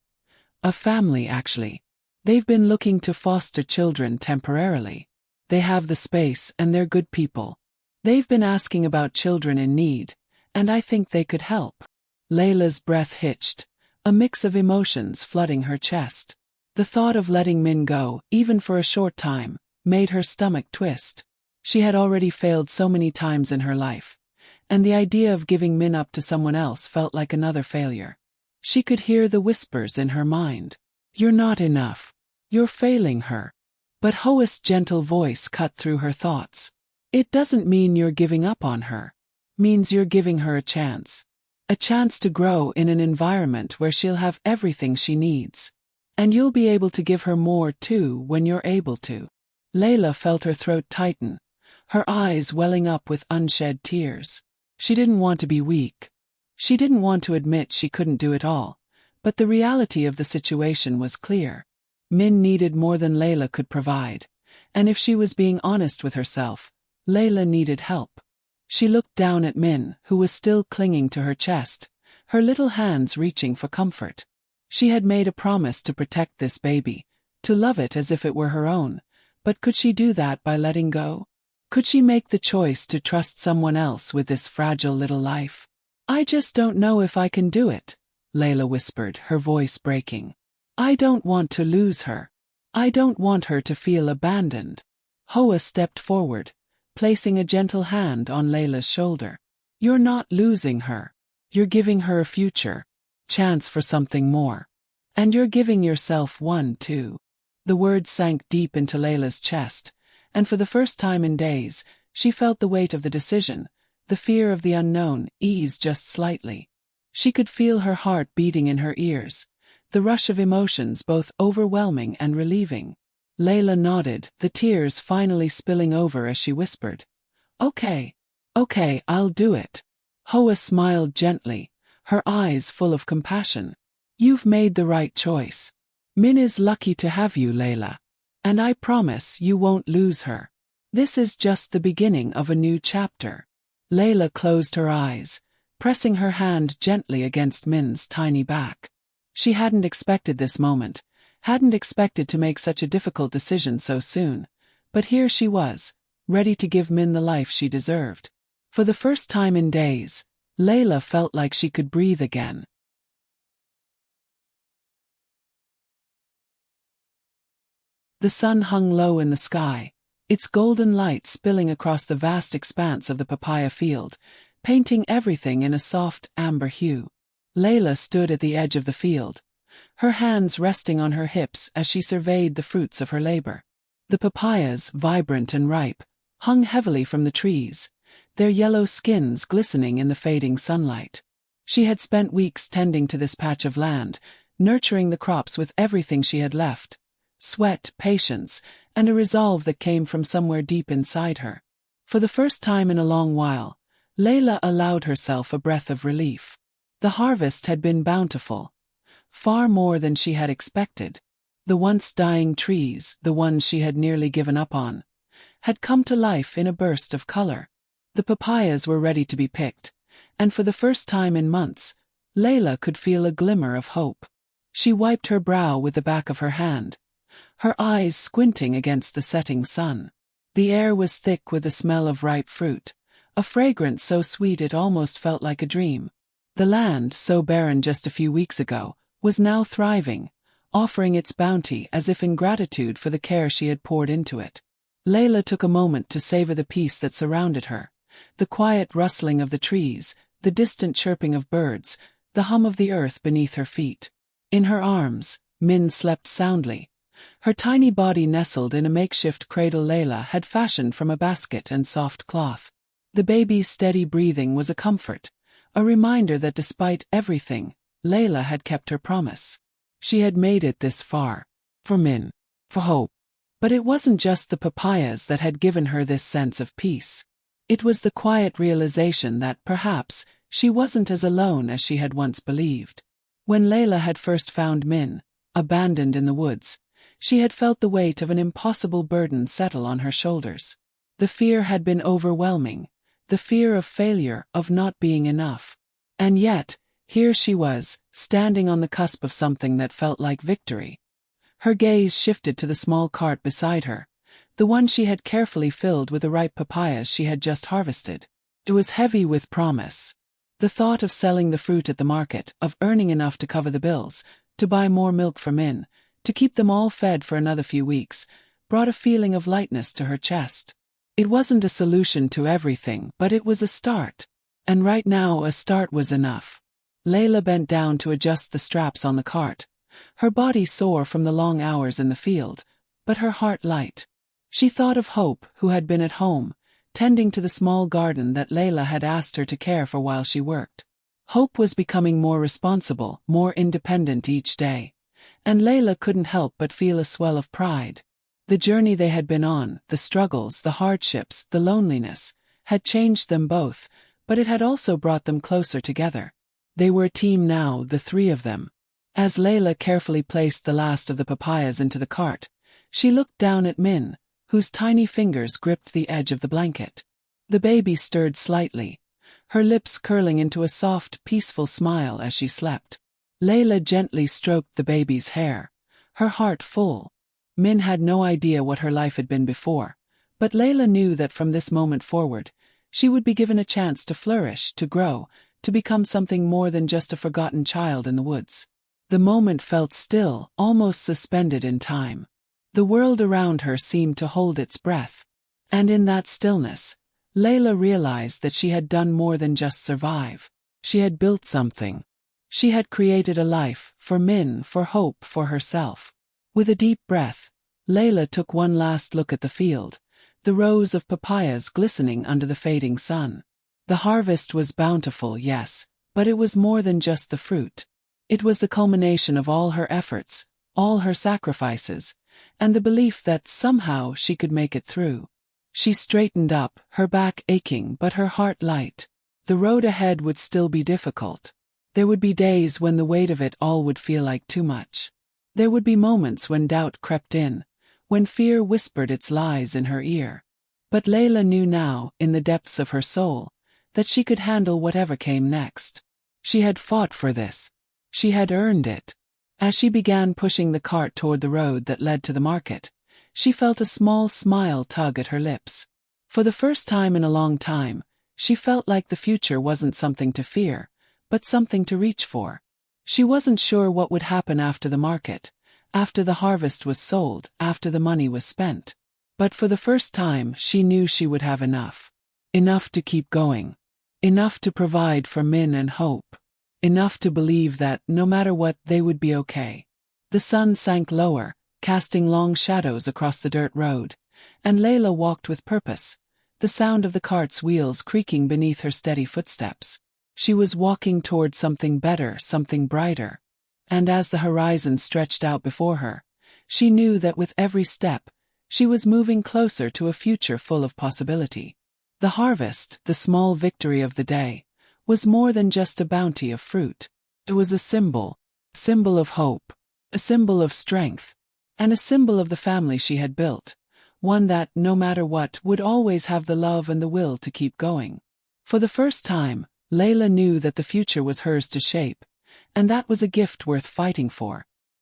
a family actually. They've been looking to foster children temporarily. They have the space and they're good people. They've been asking about children in need, and I think they could help." Layla's breath hitched, a mix of emotions flooding her chest. The thought of letting Min go, even for a short time, made her stomach twist. She had already failed so many times in her life, and the idea of giving Min up to someone else felt like another failure. She could hear the whispers in her mind. "You're not enough. You're failing her." But Hoa's gentle voice cut through her thoughts. "It doesn't mean you're giving up on her. Means you're giving her a chance. A chance to grow in an environment where she'll have everything she needs. And you'll be able to give her more too when you're able to." Layla felt her throat tighten, her eyes welling up with unshed tears. She didn't want to be weak. She didn't want to admit she couldn't do it all, but the reality of the situation was clear. Min needed more than Layla could provide, and if she was being honest with herself, Layla needed help. She looked down at Min, who was still clinging to her chest, her little hands reaching for comfort. She had made a promise to protect this baby, to love it as if it were her own, but could she do that by letting go? Could she make the choice to trust someone else with this fragile little life? "I just don't know if I can do it," Layla whispered, her voice breaking. "I don't want to lose her. I don't want her to feel abandoned." Hoa stepped forward, placing a gentle hand on Layla's shoulder. "You're not losing her. You're giving her a future, chance for something more. And you're giving yourself one too." The words sank deep into Layla's chest, and for the first time in days, she felt the weight of the decision, the fear of the unknown, ease just slightly. She could feel her heart beating in her ears, the rush of emotions both overwhelming and relieving. Layla nodded, the tears finally spilling over as she whispered, Okay, I'll do it." Hoa smiled gently, her eyes full of compassion. "You've made the right choice. Min is lucky to have you, Layla. And I promise you won't lose her. This is just the beginning of a new chapter." Layla closed her eyes, pressing her hand gently against Min's tiny back. She hadn't expected this moment, hadn't expected to make such a difficult decision so soon, but here she was, ready to give Min the life she deserved. For the first time in days, Layla felt like she could breathe again. The sun hung low in the sky, its golden light spilling across the vast expanse of the papaya field, painting everything in a soft, amber hue. Layla stood at the edge of the field, her hands resting on her hips as she surveyed the fruits of her labor. The papayas, vibrant and ripe, hung heavily from the trees, their yellow skins glistening in the fading sunlight. She had spent weeks tending to this patch of land, nurturing the crops with everything she had left: sweat, patience, and a resolve that came from somewhere deep inside her. For the first time in a long while, Layla allowed herself a breath of relief. The harvest had been bountiful, far more than she had expected. The once dying trees, the ones she had nearly given up on, had come to life in a burst of color. The papayas were ready to be picked, and for the first time in months, Layla could feel a glimmer of hope. She wiped her brow with the back of her hand, her eyes squinting against the setting sun. The air was thick with the smell of ripe fruit, a fragrance so sweet it almost felt like a dream. The land, so barren just a few weeks ago, was now thriving, offering its bounty as if in gratitude for the care she had poured into it. Layla took a moment to savor the peace that surrounded her, the quiet rustling of the trees, the distant chirping of birds, the hum of the earth beneath her feet. In her arms, Min slept soundly, her tiny body nestled in a makeshift cradle Layla had fashioned from a basket and soft cloth. The baby's steady breathing was a comfort, a reminder that despite everything, Layla had kept her promise. She had made it this far. For Min. For hope. But it wasn't just the papayas that had given her this sense of peace. It was the quiet realization that perhaps she wasn't as alone as she had once believed. When Layla had first found Min, abandoned in the woods, she had felt the weight of an impossible burden settle on her shoulders. The fear had been overwhelming, the fear of failure, of not being enough. And yet, here she was, standing on the cusp of something that felt like victory. Her gaze shifted to the small cart beside her, the one she had carefully filled with the ripe papayas she had just harvested. It was heavy with promise. The thought of selling the fruit at the market, of earning enough to cover the bills, to buy more milk for Min, to keep them all fed for another few weeks, brought a feeling of lightness to her chest. It wasn't a solution to everything, but it was a start. And right now a start was enough. Layla bent down to adjust the straps on the cart. Her body sore from the long hours in the field, but her heart light. She thought of Hope, who had been at home, tending to the small garden that Layla had asked her to care for while she worked. Hope was becoming more responsible, more independent each day. And Layla couldn't help but feel a swell of pride. The journey they had been on, the struggles, the hardships, the loneliness, had changed them both, but it had also brought them closer together. They were a team now, the three of them. As Layla carefully placed the last of the papayas into the cart, she looked down at Min, whose tiny fingers gripped the edge of the blanket. The baby stirred slightly, her lips curling into a soft, peaceful smile as she slept. Layla gently stroked the baby's hair, her heart full. Min had no idea what her life had been before, but Layla knew that from this moment forward, she would be given a chance to flourish, to grow, to become something more than just a forgotten child in the woods. The moment felt still, almost suspended in time. The world around her seemed to hold its breath. And in that stillness, Layla realized that she had done more than just survive. She had built something. She had created a life, for Min, for Hope, for herself. With a deep breath, Layla took one last look at the field, the rows of papayas glistening under the fading sun. The harvest was bountiful, yes, but it was more than just the fruit. It was the culmination of all her efforts, all her sacrifices, and the belief that somehow she could make it through. She straightened up, her back aching but her heart light. The road ahead would still be difficult. There would be days when the weight of it all would feel like too much. There would be moments when doubt crept in, when fear whispered its lies in her ear. But Layla knew now, in the depths of her soul, that she could handle whatever came next. She had fought for this. She had earned it. As she began pushing the cart toward the road that led to the market, she felt a small smile tug at her lips. For the first time in a long time, she felt like the future wasn't something to fear, but something to reach for. She wasn't sure what would happen after the market, after the harvest was sold, after the money was spent. But for the first time she knew she would have enough. Enough to keep going. Enough to provide for Min and Hope. Enough to believe that, no matter what, they would be okay. The sun sank lower, casting long shadows across the dirt road, and Layla walked with purpose, the sound of the cart's wheels creaking beneath her steady footsteps. She was walking toward something better, something brighter. And as the horizon stretched out before her, she knew that with every step, she was moving closer to a future full of possibility. The harvest, the small victory of the day, was more than just a bounty of fruit. It was a symbol of hope, a symbol of strength, and a symbol of the family she had built, one that, no matter what, would always have the love and the will to keep going. For the first time, Layla knew that the future was hers to shape, and that was a gift worth fighting for.